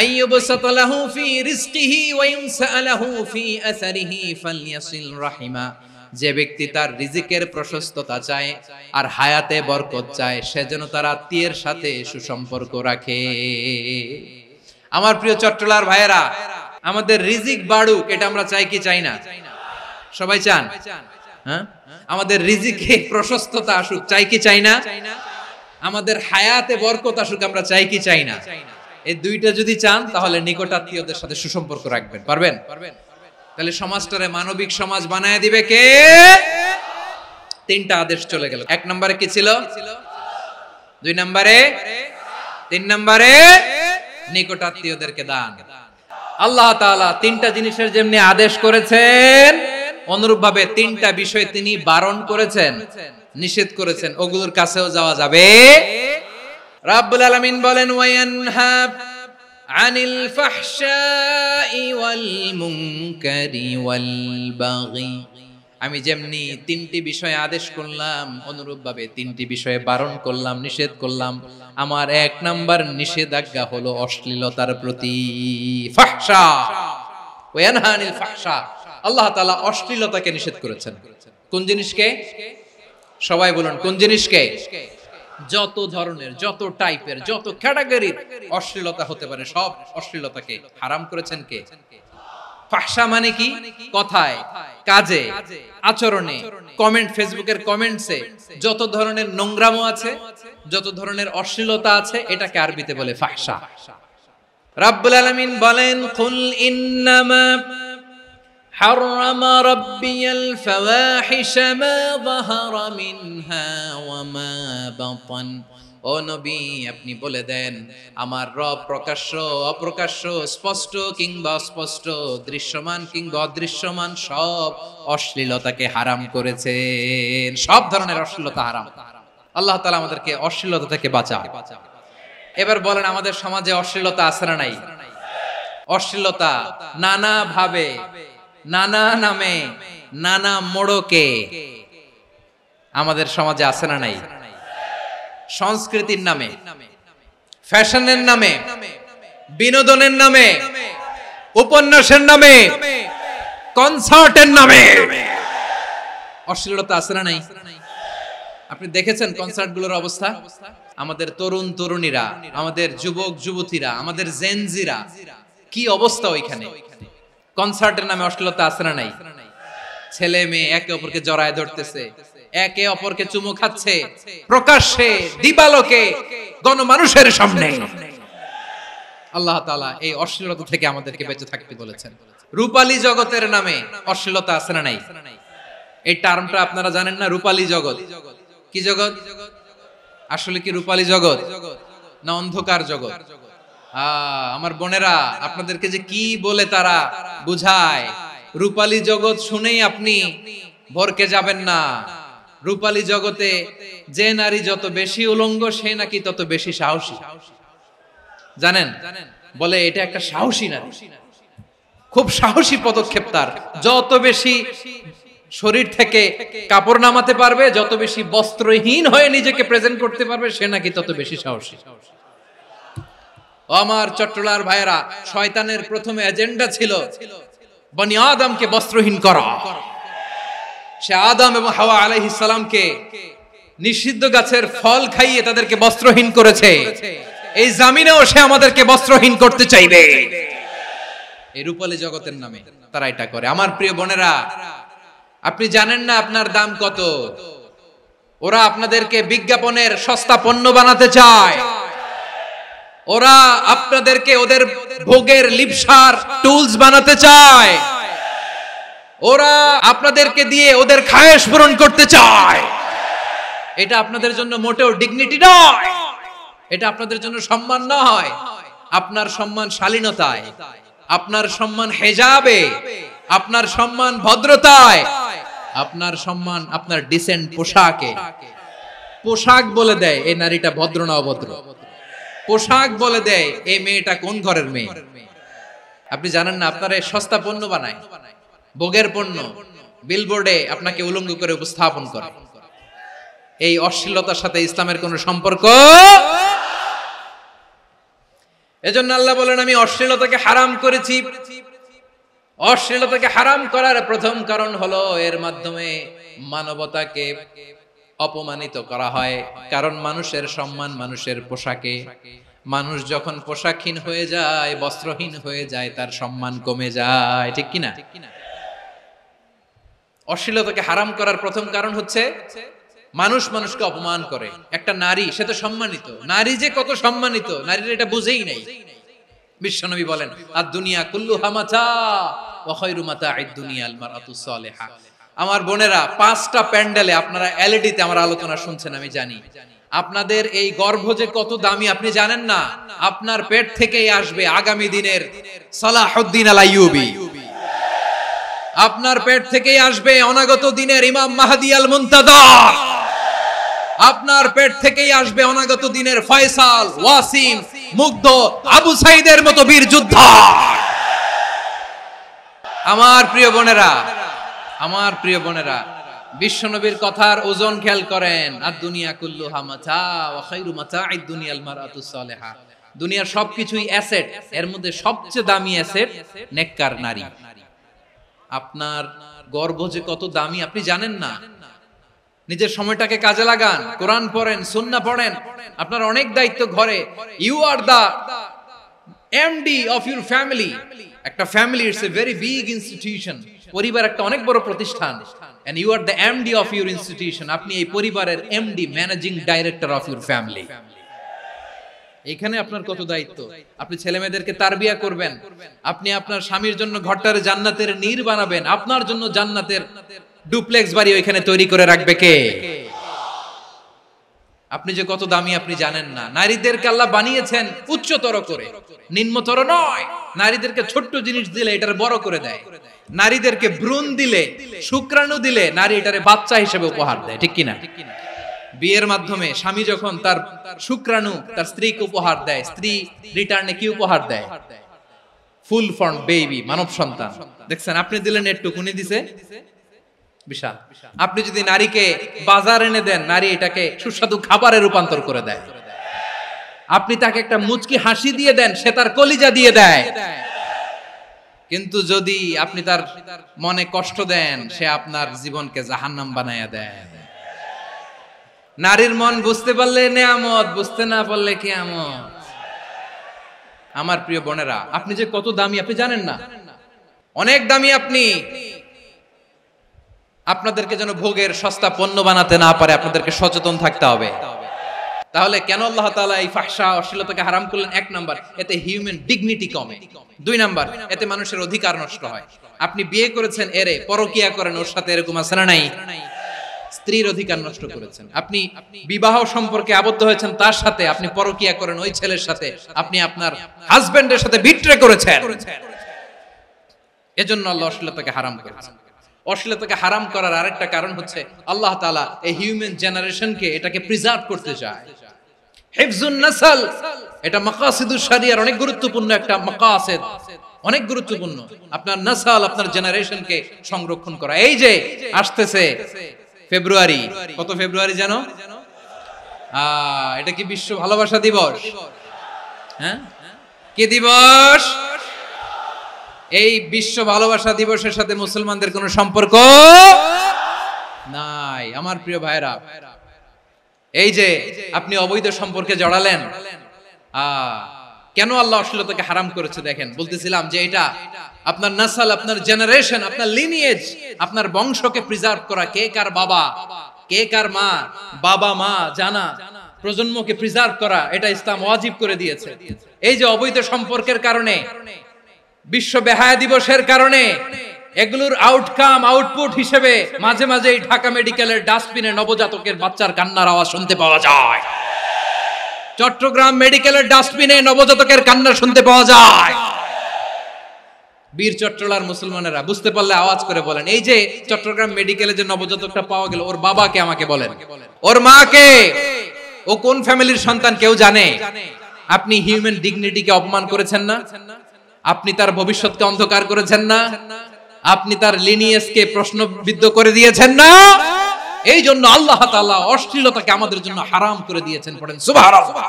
[SPEAKER 1] আইয়ুবসাতা লাহু ফি রিজকিহি ওয়া ইউনসা লাহু ফি আসারিহি ফালইয়াসিল রাহিমা। যে ব্যক্তি তার রিজিকের প্রশস্ততা চায় আর হায়াতে বরকত চায়, সে যেন তার আত্মীয়ের সাথে সুসম্পর্ক রাখে। আমার প্রিয় চট্টলার ভাইয়েরা, আমাদের রিজিক বাড়ুক, এটা আমরা চাই কি চাই না? সবাই চান? হ্যাঁ, আমাদের রিজিকে প্রশস্ততা আসুক, চাই কি চাই না? আমাদের হায়াতে বরকত আসুক, আমরা চাই কি চাই না? এই দুইটা যদি চান তাহলে নিকটাত্মীয়দের সাথে সুসম্পর্ক রাখবেন। পারবেন? তাহলে সমাজটারে মানবিক সমাজ বানায় দিবে কে? তিনটা আদেশ চলে গেল। 1 নম্বরে কি ছিল? 2 নম্বরে, 3 নম্বরে নিকটাত্মীয়দেরকে দান। আল্লাহ তাআলা তিনটা জিনিসের যেমনি আদেশ করেছেন, অনুরূপভাবে তিনটা বিষয় তিনি বারণ করেছেন, নিষেধ করেছেন। ওগুলোর কাছেও যাওয়া যাবে। রাব্বুল আলামিন বলেন, ওয়ায়ানহা আনিল ফাহশাই ওয়াল মুনকারি ওয়াল বাগি। আমি যেমনি তিনটি বিষয়ে আদেশ করলাম, অনুরূপভাবে তিনটি বিষয়ে বারণ করলাম, নিষেধ করলাম। আমার 1 নাম্বার নিষেধাজ্ঞা হলো অশ্লীলতার প্রতি। ফাহশা, ওয়ায়ানহা আনিল ফাহশা, আল্লাহ তাআলা অশ্লীলতাকে নিষেধ করেছেন। কোন জিনিসকে? সবাই বলুন, কোন জিনিসকে? যত ধরনের, যত টাইপের, যত ক্যাটাগরির অশ্লীলতা হতে পারে, সব অশ্লীলতাকে হারাম করেছেন কে? ফাহশা মানে কি? কথায়, কাজে, আচরণে, কমেন্ট, ফেসবুকের কমেন্টসে যত ধরনের নোংরামো আছে, যত ধরনের অশ্লীলতা আছে, এটাকে আরবিতে বলে ফাহশা। রাব্বুল আলামিন বলেন, কুল ইন্নামা حرم ربي الفواحش ما ظهر منها وما بطن। ও নবী, আপনি বলে দেন, আমার রব প্রকাশ্য, অপ্রকাশ্য, স্পষ্ট কিংবা অস্পষ্ট, দৃশ্যমান কিংবা অদৃশ্যমান সব অশ্লীলতাকে হারাম করেছেন। সব ধরনের অশ্লীলতা হারাম। আল্লাহ তাআলা আমাদেরকে অশ্লীলতা থেকে বাঁচান। এবার বলেন, আমাদের সমাজে অশ্লীলতা আছে না নাই? অশ্লীলতা নানা ভাবে, নানা নামে, নানা মোড়কে আমাদের সমাজে আছে না নাই? সংস্কৃতির নামে, ফ্যাশনের নামে, বিনোদনের নামে, উপন্যাসের নামে, কনসার্টের নামে অশ্লীলতা আছে না নাই? আপনি দেখেছেন কনসার্টগুলোর অবস্থা? আমাদের তরুণ তরুণীরা, আমাদের যুবক যুবতীরা, আমাদের জেনজিরা, কি অবস্থা ওইখানে? কনসার্টের নামে অশ্লীলতা আছে না নাই? ছেলে মেয়ে একে অপরকে জড়ায় ধরতেছে, একে অপরকে চুমু খাচ্ছে, প্রকাশ্যে, দিবালোকে, গণমানুষের সামনে। আল্লাহ তাআলা এই অশ্লীলতা থেকে আমাদেরকে বেঁচে থাকতে বলেছেন। রূপালী জগতের নামে অশ্লীলতা আছে না নাই? এই টার্মটা আপনারা জানেন না? রূপালী জগৎ কি জগৎ? আসলে কি রূপালী জগৎ না অন্ধকার জগৎ? আমার বোনেরা, আপনাদেরকে যে কি বলে তারা বুঝায়, রূপালী জগৎ শুনেই আপনি ভরকে যাবেন না। রূপালী জগতে যে নারী যত বেশি উলঙ্গ, সে নাকি তত বেশি সাহসী। জানেন? বলে এটা একটা সাহসী নারী, খুব সাহসী পদক্ষেপ তার। যত বেশি শরীর থেকে কাপড় নামাতে পারবে, যত বেশি বস্ত্রহীন হয়ে নিজেকে প্রেজেন্ট করতে পারবে, সে নাকি তত বেশি সাহসী। আমার চট্টলার ভাইয়েরা, শয়তানের প্রথমে এজেন্ডা ছিল বনি আদমকে বস্ত্রহীন করা। সে আদম এবং হাওয়া আলাইহিস সালামকে নিষিদ্ধ গাছের ফল খাইয়ে তাদেরকে বস্ত্রহীন করেছে। এই জামিনেও সে আমাদেরকে বস্ত্রহীন করতে চাইবে। এই রূপালী জগতের নামে তারা এটা করে। আমার প্রিয় বোনেরা, আপনি জানেন না আপনার দাম কত? ওরা আপনাদেরকে বিজ্ঞাপনের সস্তা পণ্য বানাতে চায়। ওরা আপনাদেরকে ওদের ভোগের লিপসার টুলস বানাতে চায়। ওরা আপনাদেরকে দিয়ে ওদের খায়েশ পূরণ করতে চায়। এটা আপনাদের জন্য মোটেও ডিগনিটি নয়, এটা আপনাদের জন্য সম্মান নয়। আপনার সম্মান শালীনতায়, আপনার সম্মান হেজাবে, আপনার সম্মান ভদ্রতায়, আপনার সম্মান আপনার ডিসেন্ট পোশাকে। পোশাক বলে দেয় এই নারীটা ভদ্র না অভদ্র। পোশাক বলে দেয় এই মেয়েটা কোন ঘরের মেয়ে। আপনি জানেন না, আপনারা সস্তা পণ্য বানায়, ভোগের পণ্য, বিলবোর্ডে আপনাকে উলঙ্গ করে উপস্থাপন করে। এই অশ্লীলতার সাথে ইসলামের কোনো সম্পর্ক। এজন্য আল্লাহ বলেন, আমি অশ্লীলতাকে হারাম করেছি। অশ্লীলতাকে হারাম করার প্রথম কারণ হলো এর মাধ্যমে মানবতাকে অপমানিত করা হয়। কারণ মানুষের সম্মান মানুষের পোশাকে। মানুষ যখন পোশাকহীন হয়ে যায়, বস্ত্রহীন হয়ে যায়, তার সম্মান কমে যায়। ঠিক কিনা? অশ্লীলতাকে হারাম করার প্রথম কারণ হচ্ছে মানুষ মানুষকে অপমান করে। একটা নারী, সে তো সম্মানিত, নারী যে কত সম্মানিত নারীর এটা বুঝেই নাই। বিশ্বনবী বলেন আদ-দুনিয়া কুল্লুহা মাতা ওয়া খায়রু মাতা'আদ দুনিয়া আল মারআতুস সালিহা। আমার বোনেরা, 5টা প্যান্ডেলে আপনারা এলইডিতে আমার আলোচনা শুনছেন আমি জানি। আপনাদের এই গর্ভ যে কত দামি আপনি জানেন না। আপনার পেট থেকেই আসবে আগামী দিনের সালাহুদ্দিন আল আইয়ুবী। আপনার পেট থেকেই আসবে অনাগত দিনের ইমাম মাহদী আল মুনতাযর। আপনার পেট থেকেই আসবে অনাগত দিনের ফয়সাল, ওয়াসিম, মুগ্ধ, আবু সাইদের মতো বীর যোদ্ধা। আমার প্রিয় বোনেরা, আমার প্রিয় বোনেরা, বিশ্বনবীর কথার ওজন খেয়াল করেন। আদ-দুনিয়া কুল্লুহা মাতা ওয়া খায়রু মাতা'আদ দুনিয়া আল মারআতুস সালিহা। দুনিয়ার সবকিছুই অ্যাসেট, এর মধ্যে সবচেয়ে দামি অ্যাসেট নেককার নারী। আপনার গর্ভ যে কত দামি আপনি জানেন না। নিজের সময়টাকে কাজে লাগান, কোরআন পড়েন, সুন্নাহ পড়েন। আপনার অনেক দায়িত্ব ঘরে। You are the MD of your family. একটা family it's a very big institution. পরিবার একটা অনেক বড় প্রতিষ্ঠান। And you are the MD of your institution. আপনি এই পরিবারের MD, managing director of your family. এখানে আপনার কত দায়িত্ব। আপনি ছেলে মেয়েদেরকে তারবিয়া করবেন, আপনি আপনার স্বামীর জন্য ঘরটারে জান্নাতের নীর বানাবেন, আপনার জন্য জান্নাতের ডুপ্লেক্স বাড়ি ওইখানে তৈরি করে রাখবে কে? আপনি যে কত দামি আপনি জানেন না। নারীদেরকে আল্লাহ বানিয়েছেন উচ্চতর করে, নিম্নতর নয়। নারীদেরকে ছোট্ট জিনিস দিলে এটারে বড় করে দেয়। নারীদেরকে ভ্রূণ দিলে, শুক্রাণু দিলে নারী এটারে বাচ্চা হিসেবে উপহার দেয়, ঠিক কিনা? বিয়ের মাধ্যমে স্বামী যখন তার শুক্রাণু তার স্ত্রীকে উপহার দেয়, স্ত্রী রিটার্নে কি উপহার দেয়? ফুল ফর্ম বেবি, মানব সন্তান। দেখছেন, আপনি দিলেন একটু, উনি দিছে বিশাল। আপনি যদি নারীকে বাজার এনে দেন, নারী এটাকে সুস্বাদু খাবারে রূপান্তর করে দেয়। আপনি তাকে একটা মুচকি হাসি দিয়ে দেন, সে তার কলিজা দিয়ে দেয়। কিন্তু যদি আপনি তার মনে কষ্ট দেন, সে আপনার জীবনকে জাহান্নাম বানায়া দেয়। নারীর মন বুঝতে পারলে নেয়ামত, বুঝতে না পারলে কিয়ামত। আমার প্রিয় বোনেরা, আপনি যে কত দামি আপনি জানেন না। অনেক দামি আপনি। আপনাদেরকে যেন ভোগের সস্তা পণ্য বানাতে না পারে, আপনাদেরকে সচেতন থাকতে হবে। তাহলে কেন আল্লাহ তাআলা এই ফাহশা, অশ্লীলতাকে হারাম করলেন? 1 নাম্বার, এতে হিউম্যান ডিগনিটি কমে। 2 নাম্বার, এতে মানুষের অধিকার নষ্ট হয়। আপনি বিয়ে করেছেন, এরে পরকিয়া করেন, ওর সাথে এরকম আছে না নাই? স্ত্রীর অধিকার নষ্ট করেছেন। আপনি বিবাহ সম্পর্কে আবদ্ধ হয়েছেন তার সাথে, আপনি পরকিয়া করেন ওই ছেলের সাথে, আপনি আপনার হাজবেন্ডের সাথে বিট্রে করেছেন। এজন্য আল্লাহ অশ্লীলতাকে হারাম করেছেন। অশ্লীলতাকে হারাম করার আরেকটা কারণ হচ্ছে আল্লাহ তাআলা এই হিউম্যান জেনারেশনকে এটাকে প্রিজার্ভ করতে চায়। হিফজুন নাসল, এটা মাকাসিদুশ শরিয়ার অনেক গুরুত্বপূর্ণ একটা মাকাসিদ, অনেক গুরুত্বপূর্ণ। আপনার নাসল, আপনার জেনারেশনকে সংরক্ষণ করা। এই যে আসতেছে ফেব্রুয়ারি, কত ফেব্রুয়ারি জানো? এটা কি বিশ্ব ভালোবাসা দিবস? হ্যাঁ, কি দিবস? এই বিশ্ব ভালোবাসা দিবসের সাথে মুসলমানদের কোনো সম্পর্ক নাই। আমার প্রিয় ভাইরা, এই যে আপনি অবৈধ সম্পর্কে জড়ালেন, কেন আল্লাহ অশ্লীলতাকে হারাম করেছে দেখেন। বলতেছিলাম যে এটা আপনার নাসল, আপনার জেনারেশন, আপনার লিনিয়েজ, আপনার বংশকে প্রিজার্ভ করা। কে কার বাবা, কে কার মা, বাবা মা জানা, প্রজন্মকে প্রিজার্ভ করা, এটা ইসলাম ওয়াজিব করে দিয়েছে। এই যে অবৈধ সম্পর্কের কারণে, বিশ্ব বেহায়া দিবসের কারণে, এগুলোর আউটকাম, আউটপুট হিসেবে মাঝে মাঝে ঢাকা মেডিকেলের ডাস্টবিনে নবজাতকের বাচ্চার কান্নার আওয়াজ শুনতে পাওয়া যায়। চট্টগ্রাম মেডিকেলের ডাস্টবিনে নবজাতকের কান্না শুনতে পাওয়া যায়। বীর চট্টলার মুসলমানেরা বুঝতে পারলে আওয়াজ করে বলেন, এই যে চট্টগ্রাম মেডিকেলে যে নবজাতকটা পাওয়া গেল, ওর বাবাকে আমাকে বলেন, ওর মাকে, ও কোন ফ্যামিলির সন্তান কেউ জানে? আপনি হিউম্যান ডিগনিটিকে অপমান করেছেন না? আপনি তার ভবিষ্যৎকে অন্ধকার করেছেন না? আপনি তার লিনিয়েজকে প্রশ্নবিদ্ধ করে দিয়েছেন না? এই জন্য আল্লাহ তাআলা অশ্লীলতাকে আমাদের জন্য হারাম করে দিয়েছেন। পড়েন সুবহানাল্লাহ।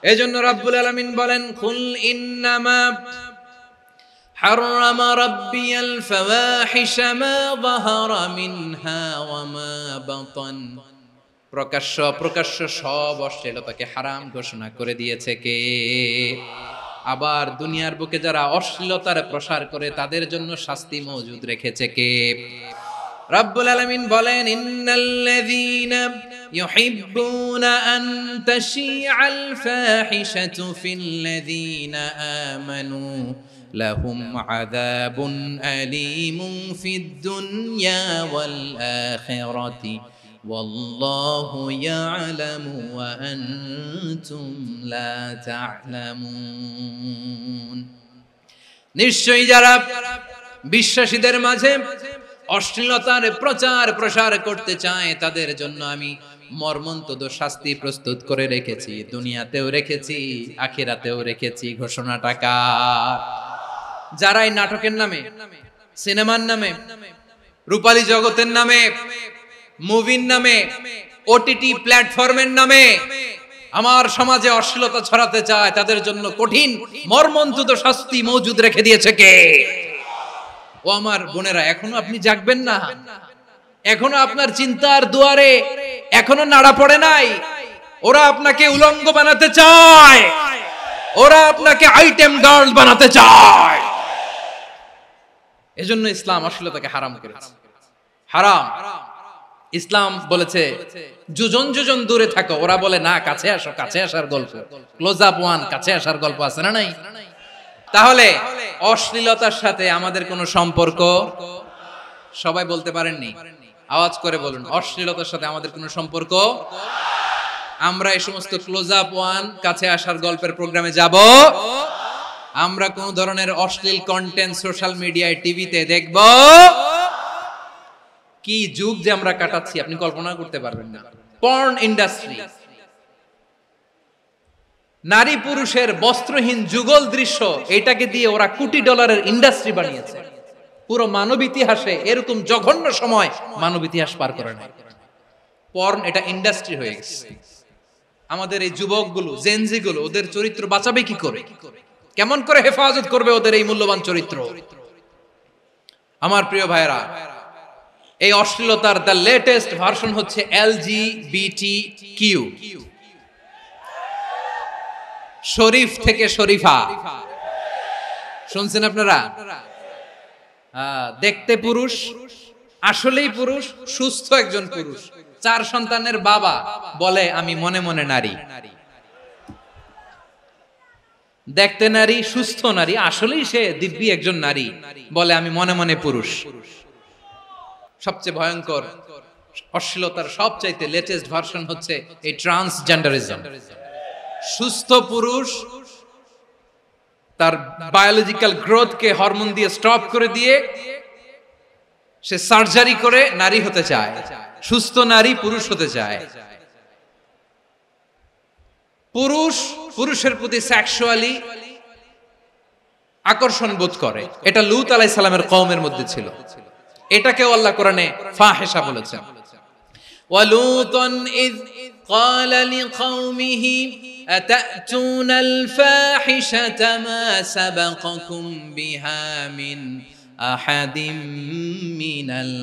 [SPEAKER 1] এই জন্য রাব্বুল আলামিন বলেন, কুল ইন্নামা হারামা রাব্বিয়াল ফাওয়াহিশা মা যাহারা মিনহা ওয়া মা বাতান। প্রকাশ্য অপ্রকাশ্য সব অশ্লীলতাকে হারাম ঘোষণা করে দিয়েছে কে? আবার দুনিয়ার বুকে যারা অশ্লীলতার প্রসার করে তাদের জন্য শাস্তি মজুদ রেখেছে কে? রব্বুল আলামিন বলেন, ইন্নাল্লাযীনা ইউহিব্বুনা আন তাশিআল ফাহিশাতু ফিল্লাযীনা আমানু লাহুম আযাবুন আলীমুন ফিদ দুনিয়া ওয়াল আখিরাতি ওয়াল্লাহু ইয়ালামু ওয়া আনতুম লা তা'লামুন। নিশ্চয়ই যারা বিশ্বাসীদের মাঝে অশ্লীলতার প্রচার প্রসার করতে চায় তাদের জন্য আমি মর্মন্তুদ শাস্তি প্রস্তুত করে রেখেছি, দুনিয়াতেও রেখেছি, আখিরাতেও রেখেছি। ঘোষণাটা কার? যারা এই নাটকের নামে, সিনেমার নামে, রূপালী জগতের নামে, মুভির নামে, ওটিটি প্ল্যাটফর্মের নামে আমার সমাজে অশ্লীলতা ছড়াতে চায় তাদের জন্য কঠিন মর্মন্তুদ শাস্তি মজুদ রেখে দিয়েছে কে? ও আমার বোনেরা, এখনো আপনি জাগবেন না? এখনো আপনার চিন্তার দুয়ারে এখনো নাড়া পড়ে নাই? ওরা আপনাকে উলঙ্গ বানাতে চায়, ওরা আপনাকে আইটেম গার্ল বানাতে চায়। এজন্য ইসলাম অশ্লীলতাকে হারাম করেছে। হারাম। ইসলাম বলেছে যোজন যোজন দূরে থাকো, ওরা বলে না কাছে আসো, কাছে আসার গল্প, ক্লোজ আপ ওয়ান, কাছে আসার গল্প আছে না নাই? তাহলে অশ্লীলতার সাথে আমাদের কোনো সম্পর্ক? সবাই বলতে পারেননি, আওয়াজ করে বলুন, অশ্লীলতার সাথে আমাদের কোনো সম্পর্ক? আমরা এই সমস্ত ক্লোজ আপ ওয়ান, কাছে আসার গল্পের প্রোগ্রামে যাব? আমরা কোন ধরনের অশ্লীল কন্টেন্ট সোশ্যাল মিডিয়ায়, টিভিতে দেখব? কি যুগ যে আমরা কাটাচ্ছি আপনি কল্পনা করতে পারবেন না। পর্ন ইন্ডাস্ট্রি, নারী পুরুষের বস্ত্রহীন যুগল দৃশ্য, এটাকে দিয়ে ওরা কোটি ডলারের ইন্ডাস্ট্রি বানিয়েছে। পুরো মানব ইতিহাসে এরকম জঘন্য সময় মানব ইতিহাস পার করে নাই। পর্ন এটা ইন্ডাস্ট্রি হয়ে গেছে। আমাদের এই যুবকগুলো, জেনজিগুলো, ওদের চরিত্র বাঁচাবে কি করে? কেমন করে হেফাজত করবে ওদের এই মূল্যবান চরিত্র? আমার প্রিয় ভাইরা, এই অশ্লীলতার দ্য লেটেস্ট ভার্সন হচ্ছে LGBTQ, শরীফ থেকে শরীফা। শুনছেন আপনারা? দেখতে পুরুষ, আসলেই পুরুষ, সুস্থ একজন পুরুষ, 4 সন্তানের বাবা, বলে আমি মনে মনে নারী। দেখতে নারী, সুস্থ নারী, আসলেই সে দিব্যি একজন নারী, বলে আমি মনে মনে পুরুষ। সবচেয়ে ভয়ঙ্কর অশ্লীলতার সবচাইতে লেটেস্ট ভার্সন হচ্ছে এই ট্রান্সজেন্ডারিজম। সুস্থ পুরুষ তার বায়োলজিক্যাল গ্রোথকে হরমোন দিয়ে স্টপ করে দিয়ে সে সার্জারি করে নারী হতে চায়। সুস্থ নারী পুরুষ হতে চায়। পুরুষ পুরুষের প্রতি সেক্সুয়ালি আকর্ষণ বোধ করে। এটা লূত আলাইহিস সালামের কওমের মধ্যে ছিল। এটাকেও আল্লাহ কোরআনে ফাহিশা বলেছেন। ওয়ালুতান ইয ক্বালা লিকাওমিহি আতা'তুনাল ফাহিশাতা মা সাবাকাকুম বিহা মিন আহাদিম মিনাল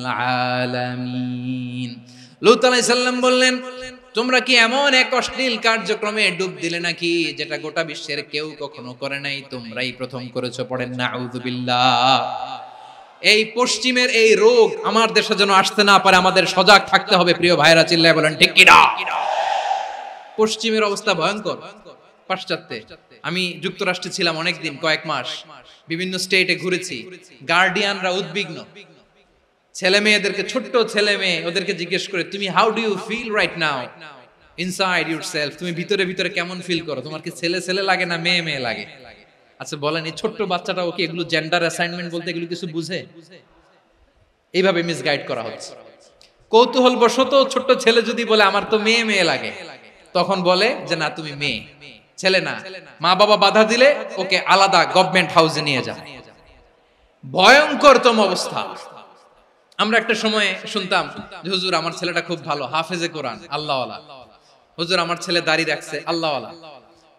[SPEAKER 1] আলামিন। লূত আলাইহিস সালাম বললেন, তোমরা কি এমন এক অশ্লীল কার্যক্রমে ডুব দিলে নাকি যেটা গোটা বিশ্বের কেউ কখনো করে নাই? তোমরাই প্রথম করেছো। পড়েন নাউযুবিল্লাহ। এই পশ্চিমের এই রোগ আমার দেশে যেন আসতে না পারে, আমাদের সজাগ থাকতে হবে। প্রিয় ভাইরা চিল্লায় বলেন ঠিক কি না? পশ্চিমের অবস্থা ভয়ঙ্কর। পাশ্চাত্যে, আমি যুক্তরাষ্ট্রে ছিলাম অনেকদিন, কয়েক মাস, বিভিন্ন স্টেটে ঘুরেছি। গার্ডিয়ানরা উদ্বিগ্ন, ছেলে মেয়েদেরকে, ছোট্ট ছেলে মেয়ে, ওদেরকে জিজ্ঞেস করে, তুমি how do you feel right now inside yourself? তুমি ভিতরে ভিতরে কেমন ফিল করো? তোমার কি ছেলে ছেলে লাগে না মেয়ে মেয়ে লাগে? আচ্ছা বলেন, এই ছোট্ট বাচ্চাটা ওকে এগুলো জেন্ডার অ্যাসাইনমেন্ট বলতে এগুলো কিছু বুঝে? এইভাবে মিসগাইড করা হচ্ছে। কৌতূহল বশত ছোট্ট ছেলে যদি বলে আমার তো মেয়ে মেয়ে লাগে, তখন বলে যে না তুমি মেয়ে, ছেলে না। মা বাবা বাধা দিলে ওকে আলাদা গভর্নমেন্ট হাউসে নিয়ে যায়। ভয়ঙ্করতম অবস্থা। আমরা একটা সময় শুনতাম যে হুজুর আমার ছেলেটা খুব ভালো, হাফেজে কোরআন, আল্লাহওয়ালা। হুজুর আমার ছেলে দাড়ি রাখছে, আল্লাহওয়ালা।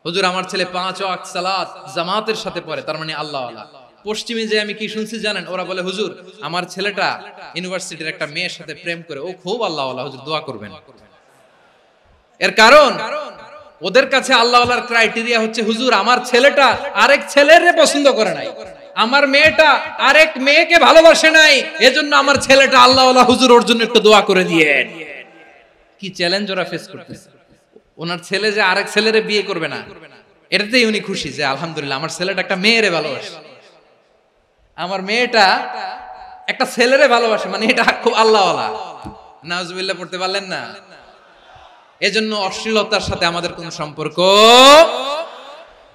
[SPEAKER 1] হুজুর আমার ছেলে 5 ওয়াক্ত সালাত জামাতের সাথে পড়ে, তার মানে আল্লাহওয়ালা। পশ্চিমে যে আমি কি শুনছি জানেন? ওরা বলে হুজুর আমার ছেলেটা ইউনিভার্সিটির একটা মেয়ের সাথে প্রেম করে, ও খুব আল্লাহওয়ালা, হুজুর দোয়া করবেন। এর কারণ ওদের কাছে আল্লাহওয়ালার ক্রাইটেরিয়া হচ্ছে হুজুর আমার ছেলেটা আরেক ছেলেরে পছন্দ করে নাই, আমার মেয়েটা আরেক মেয়েকে ভালোবাসে নাই, এজন্য আমার ছেলেটা আল্লাহওয়ালা, হুজুর ওর জন্য একটু দোয়া করে দিয়েন। কি চ্যালেঞ্জ ওরা ফেস করতেছে। ওনার ছেলে যে আরেক ছেলেরে বিয়ে করবে না, এটাতেই উনি খুশি যে আলহামদুলিল্লাহ আমার ছেলেটা একটা মেয়েরে ভালোবাসে, আমার মেয়েটা একটা ছেলেরে ভালোবাসে, মানে এটা খুব আল্লাহওয়ালা। নাউজুবিল্লাহ পড়তে পারলেন না? এজন্য অশ্লীলতার সাথে আমাদের কোন সম্পর্ক।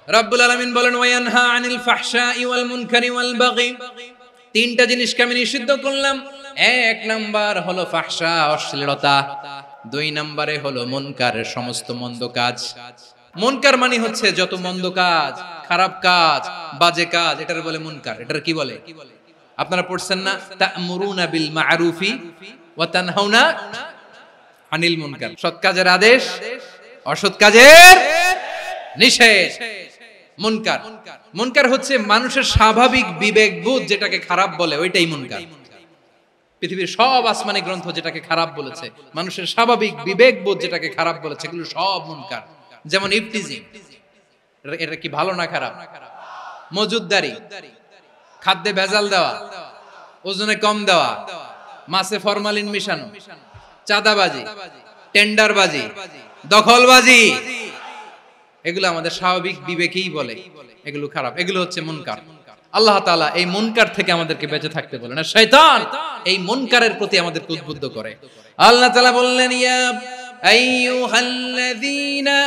[SPEAKER 1] রব্বুল আলামিন বলেন ওয়ায়ানহা আনিল ফাহশাই ওয়াল মুনকারি ওয়াল বাগি, তিনটা জিনিসকে আমি নিষিদ্ধ করলাম। এক নাম্বার হলো ফাহশা, অশ্লীলতা। দুই নম্বরে হলো মুনকারের সমস্ত মন্দ কাজ। মুনকার মানে হচ্ছে যত মন্দ কাজ, খারাপ কাজ, বাজে কাজ, এটার বলে মুনকার। এটার কি বলে? আপনারা পড়ছেন না, তা'মুরুনা বিল মা'রুফি ওয়া তানহাউনা আনিল মুনকার। সৎ কাজের আদেশ, অসৎ কাজের নিষেধ। মুনকার, মুনকার হচ্ছে মানুষের স্বাভাবিক বিবেকবোধ যেটাকে খারাপ বলে, ওইটাই মুনকার। পৃথিবীর সব আসমানি গ্রন্থ যেটাকে খারাপ বলেছে, মানুষের স্বাভাবিক বিবেকবোধ যেটাকে খারাপ বলেছে, এগুলো সব মুনকার। যেমন ইফতিজিং, এটা কি ভালো না খারাপ? মজুদদারি, খাদ্যে ভেজাল দেওয়া, ওজনে কম দেওয়া, মাছে ফরমালিন মিশানো, চাঁদাবাজি, টেন্ডারবাজি, দখলবাজি, এগুলো আমাদের স্বাভাবিক বিবেকেই বলে এগুলো খারাপ, এগুলো হচ্ছে মুনকার। আল্লাহ তাআলা এই মুনকার থেকে আমাদেরকে বেঁচে থাকতে বলেন, আর শয়তান এই মুনকারের প্রতি আমাদেরকে উদ্বুদ্ধ করে। আল্লাহ তাআলা বললেন, ইয়া আইয়ুহাল্লাযীনা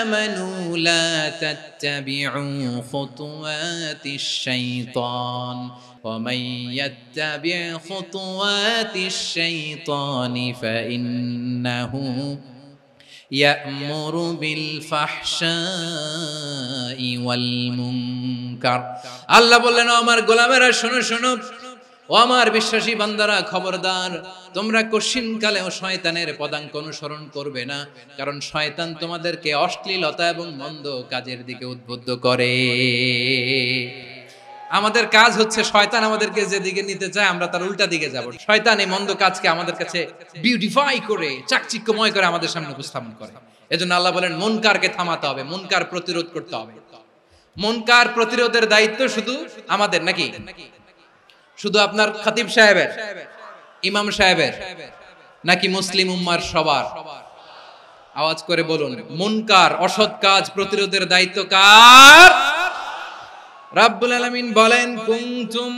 [SPEAKER 1] আমানু লা তাত্তাবিউ খুতুওয়াতিশ শাইতান ওয়া মান ইয়াত্তাবি' খুতুওয়াতিশ শাইতানি ফাইন্নাহু ইয়া'মুরু বিল ফাহশাই ওয়াল মুনকার। আল্লাহ বললেন, আমার গোলামেরা শোনো শোনো, ও আমার বিশ্বাসী বান্দারা খবরদার, তোমরা কশিনকালেও শয়তানের পদাঙ্ক অনুসরণ করবে না, কারণ শয়তান তোমাদেরকে অশ্লীলতা এবং মন্দ কাজের দিকে উদ্বুদ্ধ করে। আমাদের কাজ হচ্ছে শয়তান আমাদেরকে যেদিকে নিতে চায় আমরা তার উল্টা দিকে যাব। শয়তান এই মন্দ কাজকে আমাদের কাছে বিউটিফাই করে, চাকচিক্যময় করে আমাদের সামনে উপস্থাপন করে। এজন্য আল্লাহ বলেন মুনকারকে থামাতে হবে, মুনকার প্রতিরোধ করতে হবে। মুনকার প্রতিরোধের দায়িত্ব শুধু আমাদের নাকি? শুধু আপনার খতিব সাহেবের, ইমাম সাহেবের, নাকি মুসলিম উম্মার সবার? আওয়াজ করে বলুন, মুনকার অসৎ কাজ প্রতিরোধের দায়িত্ব কার? রাব্বুল আলামিন বলেন, কুনতুম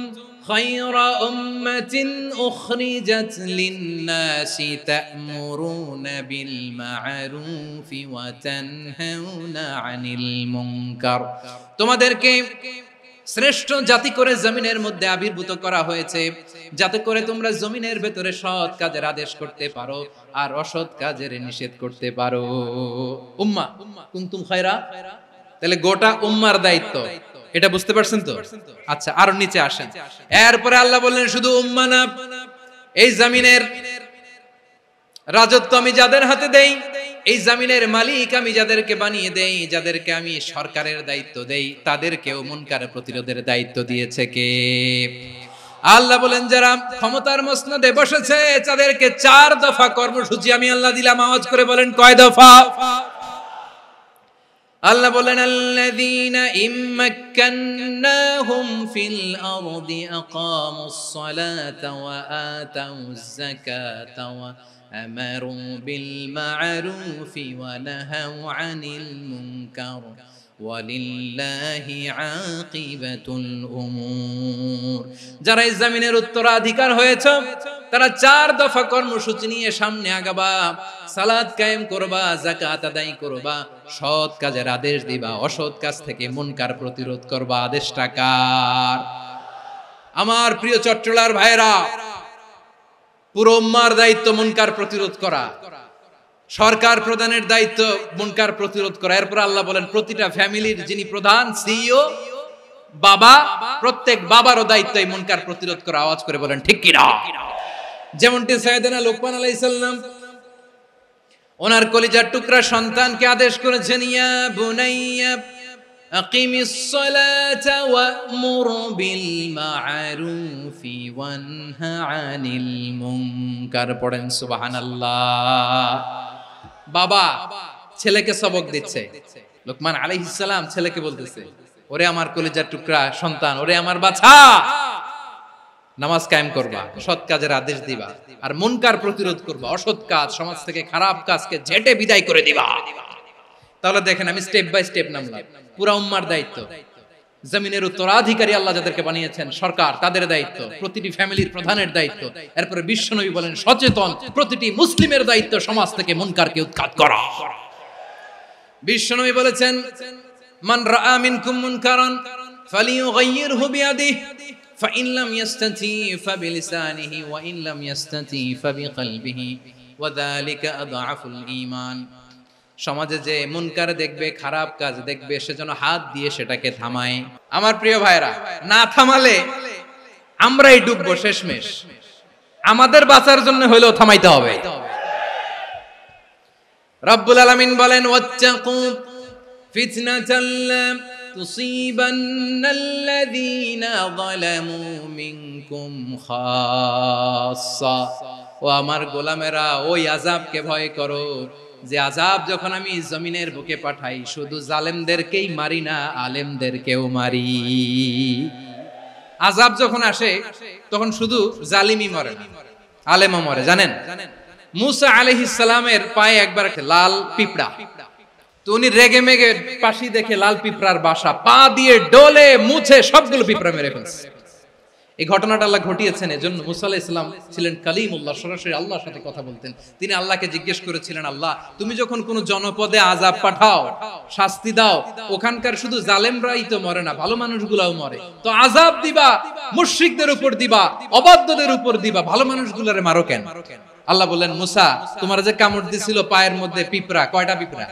[SPEAKER 1] খায়রা উম্মাতিন উখরিজাত লিন-নাসি তা'মুরুনা বিল মা'রুফি ওয়া তানহাউনা আনিল মুনকার। তোমাদেরকে শ্রেষ্ঠ জাতি করে জমিনের মধ্যে আবির্ভূত করা হয়েছে, যাতে করে তোমরা জমিনের ভেতরে সৎ কাজের আদেশ করতে পারো আর অসৎ কাজের নিষেধ করতে পারো। উম্মাহ, কুনতুম খায়রা, তাহলে গোটা উম্মার দায়িত্ব, এটা বুঝতে পারছেন তো? আচ্ছা, আর নিচে আসেন। এরপরে আল্লাহ বললেন, শুধু উম্মাহ না, এই জমিনের রাজত্ব আমি যাদের হাতে দেই, এই জমিনের মালিক আমি যাদেরকে বানিয়ে দেই, যাদেরকে আমি সরকারের দায়িত্ব দেই, তাদেরকেও মুনকার প্রতিরোধের দায়িত্ব দিয়েছে কে? আল্লাহ বলেন, যারা ক্ষমতার মসনদে বসেছে তাদেরকে 4 দফা কর্মসূচি আমি আল্লাহ দিলাম। আওয়াজ করে বলেন, কয় দফা? আল্লাহ বলেন, আল্লাযীনা ইম্মাক্কান্নাহুম ফিল আরদি আকামুস সালাতা ওয়া আতাউয যাকাতা ওয়া আমারু বিল মা'রুফি ওয়া নাহাউ আনিল মুনকার ওয়ালিল্লাহি আকিবাতুল উমুর। যারা এই জমিনের উত্তরাধিকার হয়েছে তারা 4 দফা কর্মসূচি নিয়ে সামনে আগাবা। সালাত কায়েম করবা, যাকাত আদায় করবা, সৎ কাজের আদেশ দিবা, অসৎ কাজ থেকে মুনকার প্রতিরোধ করবা। আদেশটা কার? আমার প্রিয় চট্টলার ভাইরা, পুরো উম্মার দায়িত্ব মুনকার প্রতিরোধ করা, সরকার প্রধানের দায়িত্ব মুনকার প্রতিরোধ করা। এরপর আল্লাহ বলেন, প্রতিটা ফ্যামিলির যিনি প্রধান সিইও বাবা, প্রত্যেক বাবারও দায়িত্ব এই মুনকার প্রতিরোধ করা। আওয়াজ করে বলেন ঠিক কি না? যেমনটি সাইয়েদনা লোকমান আলাইহিস সালাম ওনার কলিজার টুকরা সন্তানকে আদেশ করেছেন, ইয়া বুনাইয়া আকিমিস সালাতা ওয়া'মুর বিল মা'রুফি ওয়ানহা আনিল মুনকার। পড়েন সুবহানাল্লাহ। বাবা ছেলেকে সবক দিচ্ছে, লোকমান আলাইহিস সালাম ছেলেকে বলতেছে, ওরে আমার কলিজার টুকরা সন্তান, ওরে আমার বাছা, নামাজ কায়েম করবা, সৎ কাজের আদেশ দিবা, আর মুনকার প্রতিরোধ করবা, অসৎ কাজ সমাজ থেকে খারাপ কাজকে ঝেঁটে বিদায় করে দিবা। তাহলে দেখেন আমি স্টেপ বাই স্টেপ নামলাম। পুরা উম্মার দায়িত্ব, জমিনের উত্তরাধিকারী আল্লাহ যাদেরকে বানিয়েছেন সরকার, তাদের দায়িত্ব, প্রতিটি ফ্যামিলির প্রধানের দায়িত্ব, এরপরে বিশ্বনবী বলেন সচেতন প্রতিটি মুসলিমের দায়িত্ব সমাজ থেকে মুনকারকে উৎখাত করা। বিশ্বনবী বলেছেন মান রাআ মিনকুম মুনকারান ফালিয়ুগাইয়িরহু বিয়াদিহি ফাইন লাম ইয়াস্তাতি ফাবিলিসানিহি ওয়া ইন লাম ইয়াস্তাতি ফাবিকলবিহি ওয়া যালিকা আযআফুল ঈমান। সমাজে যে মুনকার দেখবে, খারাপ কাজ দেখবে, সেজন্য হাত দিয়ে সেটাকে থামায়। আমার প্রিয় ভাইরা, না থামালে আমরাই ডুববো শেষমেশ। আমাদের বাঁচার জন্য হলেও থামাইতে হবে। রব্বুল আলামিন বলেন ওয়াত্তাকু ফিতনাতাল লা তুসিবান্নাল্লাযীনা যালামু মিনকুম খাসসা। ও আমার গোলামেরা, ওই আযাবকে ভয় করো যে আযাব যখন আমি জমিনের বুকে পাঠাই শুধু জালেমদেরকেই মারি না, আলেমদেরকেও মারি। আযাব যখন আসে তখন শুধু জালিমই মরে না, আলেমও মরে। জানেন মুসা আলাইহিস সালামের পায়ে একবার লাল পিঁপড়া, তো উনি রেগে মেগে পাশি দেখে লাল পিঁপড়ার বাসা, পা দিয়ে ডলে মুছে সবগুলো পিঁপড়া মেরে ফেলছে। এই ঘটনাটা আল্লাহ ঘটিয়েছেন এজন্য মুসা আলাইহিস সালাম ছিলেন কালিমুল্লাহ, সরাসরি আল্লাহর সাথে কথা বলতেন। তিনি আল্লাহকে জিজ্ঞেস করেছিলেন, আল্লাহ তুমি যখন কোন জনপদে আযাব পাঠাও, শাস্তি দাও, ওখানকার শুধু জালেমরাই তো মরে না, ভালো মানুষগুলাও মরে, তো আযাব দিবা মুশরিকদের উপর দিবা, অবাধ্যদের উপর দিবা, ভালো মানুষগুলারে মারো কেন? আল্লাহ বললেন, মুসা তোমার যে কামড় দিছিল পায়ের মধ্যে পিঁপড়া, কয়টা পিঁপড়া?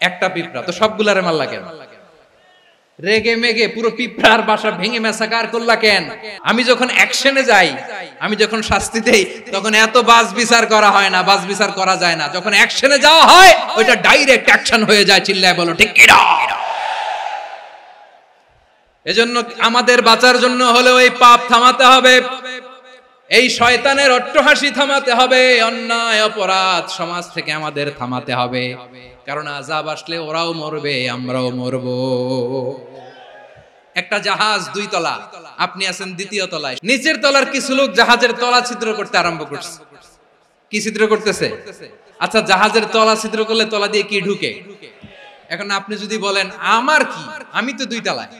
[SPEAKER 1] একটা পিঁপড়া, তো সবগুলারে মারলা কেন? রেগে মেগে পুরো পিঁপড়ার বাসা ভেঙে ম্যাসাকার করলা কেন? আমি যখন অ্যাকশনে যাই, আমি যখন শাস্তি দেই, তখন এত বাস বিচার করা হয় না, বাস বিচার করা যায় না। যখন অ্যাকশনে যাওয়া হয় ওইটা ডাইরেক্ট অ্যাকশন হয়ে যায়। চিল্লায় বলো ঠিক কি না? এজন্য আমাদের বাঁচার জন্য হলেও এই পাপ থামাতে হবে, এই শয়তানের অট্টহাসি থামাতে হবে, অন্যায় অপরাধ সমাজ থেকে আমাদের থামাতে হবে। কারণ আযাব আসলে ওরাও মরবে, আমরাও মরব। একটা জাহাজ 2 তলা, আপনি আছেন 2য় তলায়, নিচের তলার কিছু লোক জাহাজের তলা ছিদ্র করতে আরম্ভ করছে। কি ছিদ্র করতেছে? আচ্ছা, জাহাজের তলা ছিদ্র করলে তলা দিয়ে কি ঢুকে? এখন আপনি যদি বলেন আমার কি, আমি তো 2 তলায়,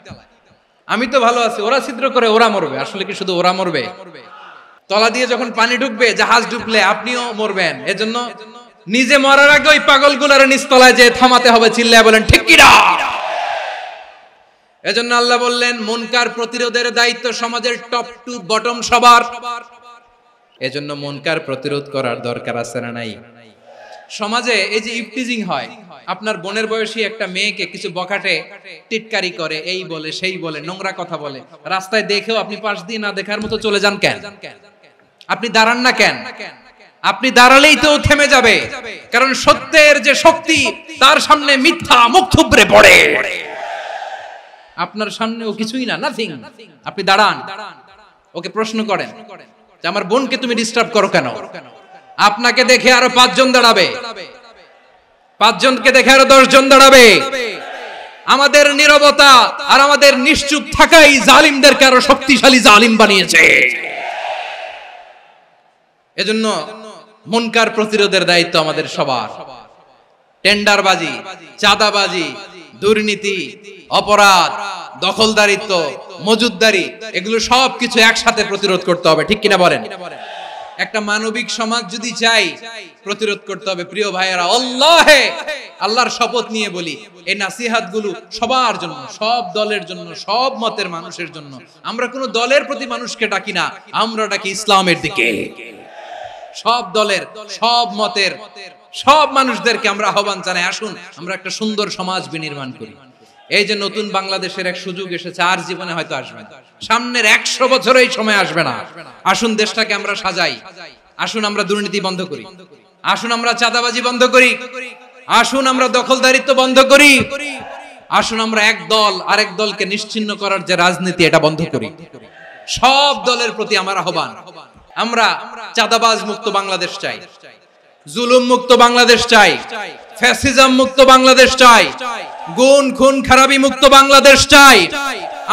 [SPEAKER 1] আমি তো ভালো আছি, ওরা ছিদ্র করে ওরা মরবে। আসলে কি শুধু ওরা মরবে? তলা দিয়ে যখন পানি ঢুকবে, জাহাজ ঢুকলে আপনিও মরবেন। এজন্য নিজে মরার আগে ওই পাগলগুলোর নিচতলায় যে থামাতে হবে। চিল্লায় বলেন ঠিক কি না? এজন্য আল্লাহ বললেন মুনকার প্রতিরোধের দায়িত্ব সমাজের টপ টু বটম সবার। এজন্য মুনকার প্রতিরোধ করার দরকার আছে না নাই? সমাজে এই যে ইফটিজিং হয়, আপনার বোনের বয়সী একটা মেয়েকে কিছু বখাটে টিটকারি করে, এই বলে সেই বলে, নোংরা কথা বলে, রাস্তায় দেখেও আপনি পাশ দিয়ে না দেখার মতো চলে যান কেন? আপনি দাঁড়ান না কেন? আপনি দাঁড়ালেই তো থেমে যাবে, কারণ সত্যের যে শক্তি তার সামনে মিথ্যা মুখ থুবড়ে পড়ে। আপনার সামনে ও কিছুই না, নাথিং। আপনি দাঁড়ান, ওকে প্রশ্ন করেন যে আমার বোনকে তুমি ডিস্টার্ব করো কেন? আপনাকে দেখে আরো 5 জন দাঁড়াবে, 5 জনকে দেখে আরো 10 জন দাঁড়াবে। আমাদের নীরবতা আর আমাদের নিশ্চুপ থাকাই জালিমদেরকে আরো শক্তিশালী জালিম বানিয়েছে। এজন্য মুনকার প্রতিরোধের দায়িত্ব আমাদের সবার। টেন্ডারবাজি, চাঁদাবাজি, দুর্নীতি, অপরাধ, দখলদারিত্ব, মজুদদারি, এগুলো সব কিছু একসাথে প্রতিরোধ করতে হবে। ঠিক কিনা বলেন? একটা মানবিক সমাজ যদি চাই, প্রতিরোধ করতে হবে। প্রিয় ভাইয়েরা, আল্লাহর শপথ নিয়ে বলি, এই নাসিহাত গুলো সবার জন্য, সব দলের জন্য, সব মতের মানুষের জন্য। আমরা কোন দলের প্রতি মানুষকে ডাকি না, আমরা ডাকি ইসলামের দিকে। সব দলের, সব মতের, সব মানুষদেরকে আমরা আহ্বান জানাই, আসুন আমরা একটা সুন্দর সমাজ বিনির্মাণ করি। এই যে নতুন বাংলাদেশের এক সুযোগ এসেছে, আর জীবনে হয়তো আসবে না, সামনের 100 বছর এই সময় আসবে না। আসুন দেশটাকে আমরা সাজাই, আসুন আমরা দুর্নীতি বন্ধ করি, আসুন আমরা চাঁদাবাজি বন্ধ করি, আসুন আমরা দখলদারিত্ব বন্ধ করি, আসুন আমরা এক দল আরেক দলকে নিশ্চিহ্ন করার যে রাজনীতি, এটা বন্ধ করি। সব দলের প্রতি আমার আহ্বান, আমরা চাঁদাবাজ মুক্ত বাংলাদেশ চাই, জুলুম মুক্ত বাংলাদেশ চাই, ফ্যাসিজম মুক্ত বাংলাদেশ চাই, গুণ খুন খারাপি মুক্ত বাংলাদেশ চাই,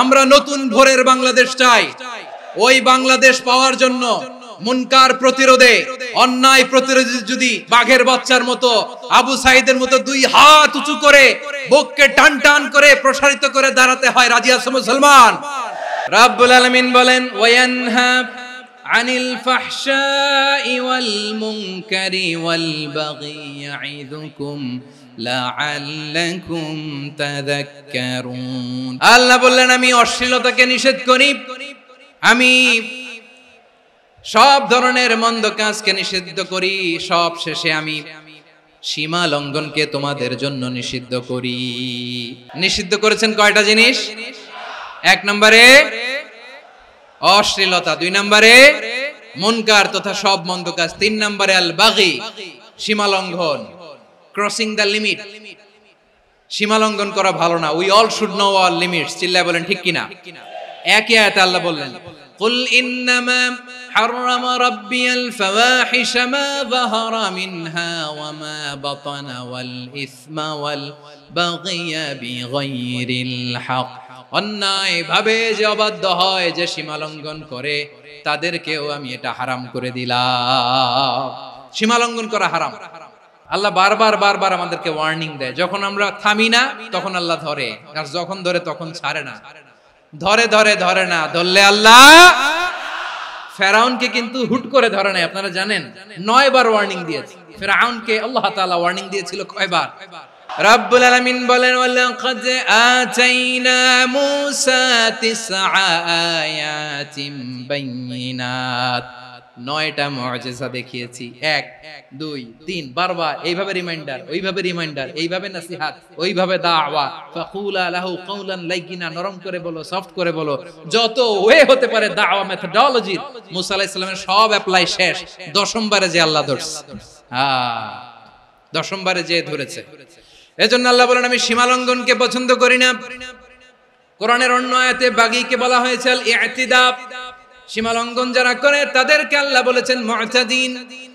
[SPEAKER 1] আমরা নতুন ভোরের বাংলাদেশ চাই। ওই বাংলাদেশ পাওয়ার জন্য মুনকার প্রতিরোধে, অন্যায় প্রতিরোধে যদি বাঘের বাচ্চার মতো, আবু সাইদের মতো দুই হাত উঁচু করে বুককে টান টান করে প্রসারিত করে দাঁড়াতে হয়, রাজি আছো মুসলমান? রাব্বুল আলামিন বলেন ওয়ায়ানহা আনিল ফাহশাই ওয়াল মুনকারি ওয়াল বাগি ইয়াইযুকুম লাআল্লাকুম তাযাক্কারুন। আল্লাহ বললেন আমি অশ্লীলতাকে নিষেধ করি, আমি সব ধরনের মন্দ কাজকে নিষিদ্ধ করি, সব শেষে আমি সীমা লঙ্ঘনকে তোমাদের জন্য নিষিদ্ধ করি। নিষিদ্ধ করেছেন কয়টা জিনিস? 1 নম্বরে অশ্লীলতা, 2 নম্বরে মুনকার তথা সব মন্দ কাজ, 3 নম্বরে আল বাগি সীমা লঙ্ঘন, ক্রসিং দ্য লিমিট। সীমা লঙ্ঘন করা ভালো না। We all should know our limits. চিল্লায় বলেন ঠিক কিনা? একই আয়াতে আল্লাহ বললেন কুল ইন্নামা হাররামা রাব্বিয়াল ফাওয়াহিশা মা যাহারা মিনহা ওয়া মা বাতানা ওয়াল ইসমা ওয়াল বাগিয়া বিগাইরিল হক। অন্যায় ভাবে যে অবাধ্য হয়, যে সীমা লঙ্ঘন করে, তাদেরকেও আমি এটা হারাম করে দিলাম। সীমা লঙ্ঘন করা হারাম। আল্লাহ বারবার আমাদেরকে ওয়ার্নিং দেয়। যখন আমরা থামি না তখন আল্লাহ ধরে, আর যখন ধরে তখন ছাড়ে না। ধরে না, ধরলে আল্লাহ ফেরাউনকে কিন্তু হুট করে ধরে নাই। আপনারা জানেন 9 বার ওয়ার্নিং দিয়েছে ফেরাউনকে। আল্লাহ তাআলা ওয়ার্নিং দিয়েছিল কয়বার? রাব্বুল আলামিন বলেন ওয়ালাকাদ আতাইনা মূসা 9 আয়াতিন বাইয়িনাত। 9টা মুআজিজা দেখিয়েছি। 1 2 3 বারবার এইভাবে রিমাইন্ডার, ওইভাবে রিমাইন্ডার, এইভাবে নসিহত, ওইভাবে দাওয়া। ফাকুলা লাহু কাওলান লাইয়িনা, নরম করে বলো, সফট করে বলো, যত ওয়ে হতে পারে দাওয়া মেথডোলজি। মুসা আলাইহিস সালামের সব অ্যাপ্লাই শেষ। 10ম বারে যে আল্লাহ ধরছে, 10ম বারে যে ধরেছে। এজন্য আল্লাহ বলেন আমি সীমা লঙ্ঘনকে পছন্দ করি না। কোরআনের অন্য আয়াতে বাগীকে বলা হয়েছে আল ইতিদা। সীমা লঙ্ঘন যারা করে তাদেরকে আল্লাহ বলেছেন মুতাদিন।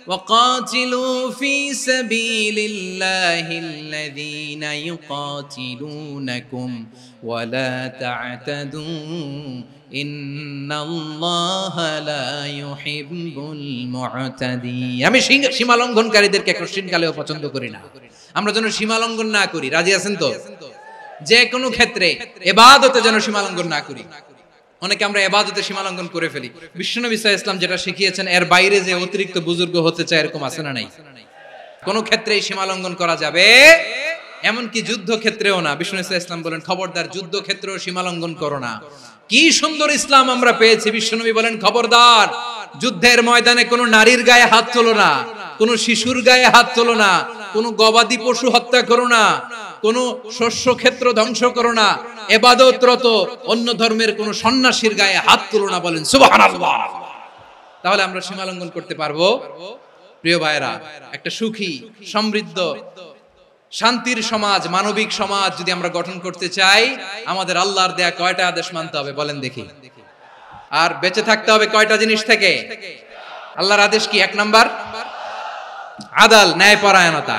[SPEAKER 1] ওয়াকাতিলু ফি সাবিলিল্লাহিল্লাযীনা ইউকাতিলুনাকুম ওয়া লা তা'তাদু ইন্নাল্লাহা লা ইউহিব্বুল মুতাদিন। আমি সীমা লঙ্ঘনকারীদেরকে কোশ্চিনকালেও পছন্দ করি না। আমরা যেন সীমা লঙ্ঘন না করি। রাজি আছেন তো? যে কোনো ক্ষেত্রে ইবাদতে যেন সীমা লঙ্ঘন না করি। অনেকে আমরা ইবাদতে সীমা লঙ্ঘন করে ফেলি। বিশ্বনবী সাল্লাল্লাহু আলাইহি ওয়াসাল্লাম যেটা শিখিয়েছেন এর বাইরে যে অতিরিক্ত বুজুর্গ হতে চায়, এরকম আছে না নাই? কোন ক্ষেত্রেই সীমা লঙ্ঘন করা যাবে, এমনকি যুদ্ধ ক্ষেত্রেও না। বিশ্বনবী সাল্লাল্লাহু আলাইহি ওয়াসাল্লাম বলেন খবরদার যুদ্ধ ক্ষেত্রেও সীমা লঙ্ঘন করো না। কি সুন্দর ইসলাম আমরা পেয়েছি। বিশ্বনবী বলেন খবরদার যুদ্ধের ময়দানে কোনো নারীর গায়ে হাত তোলো না, কোনো শিশুর গায়ে হাত তোলো না, কোনো গবাদি পশু হত্যা করো না, কোনো শস্য ক্ষেত্র ধ্বংস করো না, ইবাদতরত অন্য ধর্মের কোনো সন্ন্যাসীর গায়ে হাত তোলো না। বলেন সুবহানাল্লাহ। তাহলে আমরা সীমা লঙ্ঘন করতে পারবো? প্রিয় ভাইরা, একটা সুখী, সমৃদ্ধ, শান্তির সমাজ, মানবিক সমাজ যদি আমরা গঠন করতে চাই, আমাদের আল্লাহর দেয়া কয়টা আদেশ মানতে হবে বলেন দেখি? আর বেঁচে থাকতে হবে কয়টা জিনিস থেকে? আল্লাহর আদেশ কি? 1 নাম্বার আদাল, ন্যায়পরায়ণতা।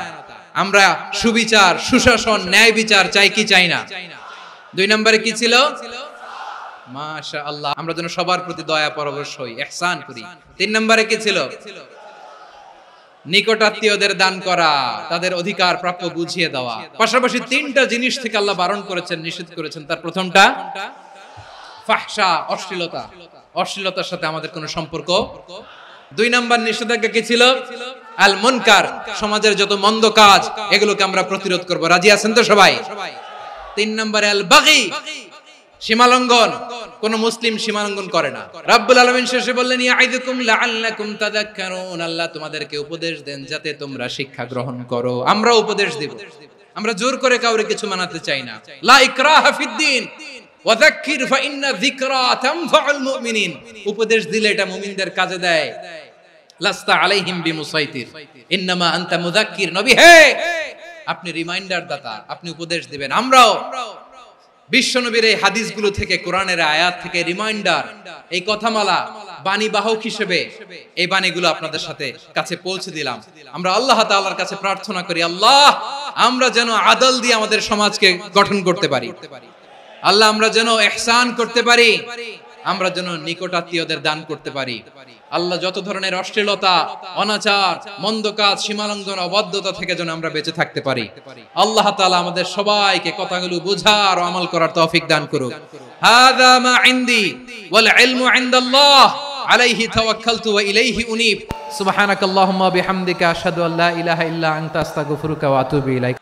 [SPEAKER 1] আমরা সুবিচার, সুশাসন, ন্যায় বিচার চাই কি চাই না? 2 নম্বরে কি ছিল? মাশাআল্লাহ, আমরা যেন সবার প্রতি দয়া পরবশ হই, ইহসান করি। 3 নম্বরে কি ছিল? নিকটাত্মীয়দের দান করা, তাদের অধিকার প্রাপ্য বুঝিয়ে দেওয়া। পাশাপাশি 3টা জিনিস থেকে আল্লাহ বারণ করেছেন, নিষেধ করেছেন। তার প্রথমটা ফাহশা, অশ্লীলতা। অশ্লীলতার সাথে আমাদের কোনো সম্পর্ক। 2 নাম্বার নিষেধাজ্ঞা কি ছিল? আল মুনকার, সমাজের যত মন্দ কাজ এগুলোকে আমরা প্রতিরোধ করব। রাজি আছেন তো সবাই? 3 নম্বরে আল বাগী, সীমালঙ্ঘন। কোন মুসলিম সীমালঙ্ঘন করে না। রাব্বুল আলামিন শেষে বললেন ইয়াইদুকুম লাআল্লাকুম তাযাক্কারুন, আল্লাহ তোমাদেরকে উপদেশ দেন যাতে তোমরা শিক্ষা গ্রহণ করো। আমরা উপদেশ দেব, আমরা জোর করে কাউরে কিছু মানাতে চাই না। লা ইকরাহা ফিদ্দিন ওয়া যাক্কির ফা ইন্না যিকরা তানফাউল মুমিনিন। উপদেশ দিলে এটা মুমিনদের কাজে দেয়। লাস্তা আলাইহিম বিমুসাইতির ইন্নামা আনতা মুযাক্কির। নবী হে, আপনি রিমাইন্ডার দাতা, আপনি উপদেশ দিবেন। আমরাও বিশ্বনবীর এই হাদিসগুলো থেকে, কোরআনের আয়াত থেকে রিমাইন্ডার, এই কথামালা বাণী বাহক হিসেবে এই বাণীগুলো আপনাদের সাথে কাছে পৌঁছে দিলাম। আমরা আল্লাহ তাআলার কাছে প্রার্থনা করি, আল্লাহ আমরা যেন আদল দিয়ে আমাদের সমাজকে গঠন করতে পারি। আল্লাহ আমরা যেন ইহসান করতে পারি। আমরা যেন নিকটাত্মীয়দের দান করতে পারি। আল্লাহ যত ধরনের অশ্লীলতা, অনাচার, মন্দ কাজ, সীমালঙ্ঘন, অবাধ্যতা থেকে যেন আমরা বেঁচে থাকতে পারি। আল্লাহ তাআলা আমাদের সবাইকে কথাগুলো বোঝার ও আমল করার তৌফিক দান করুক। হাযা মা ইনদি ওয়াল ইলমু ইনদাল্লাহ আলাইহি তাওয়াক্কালতু ওয়া ইলাইহি উনীব। সুবহানাকাল্লাহুম্মা বিহামদিকা আশহাদু আল্লা ইলাহা ইল্লা আনতা আস্তাগফিরুকা ওয়া আতুবু ইলাইক।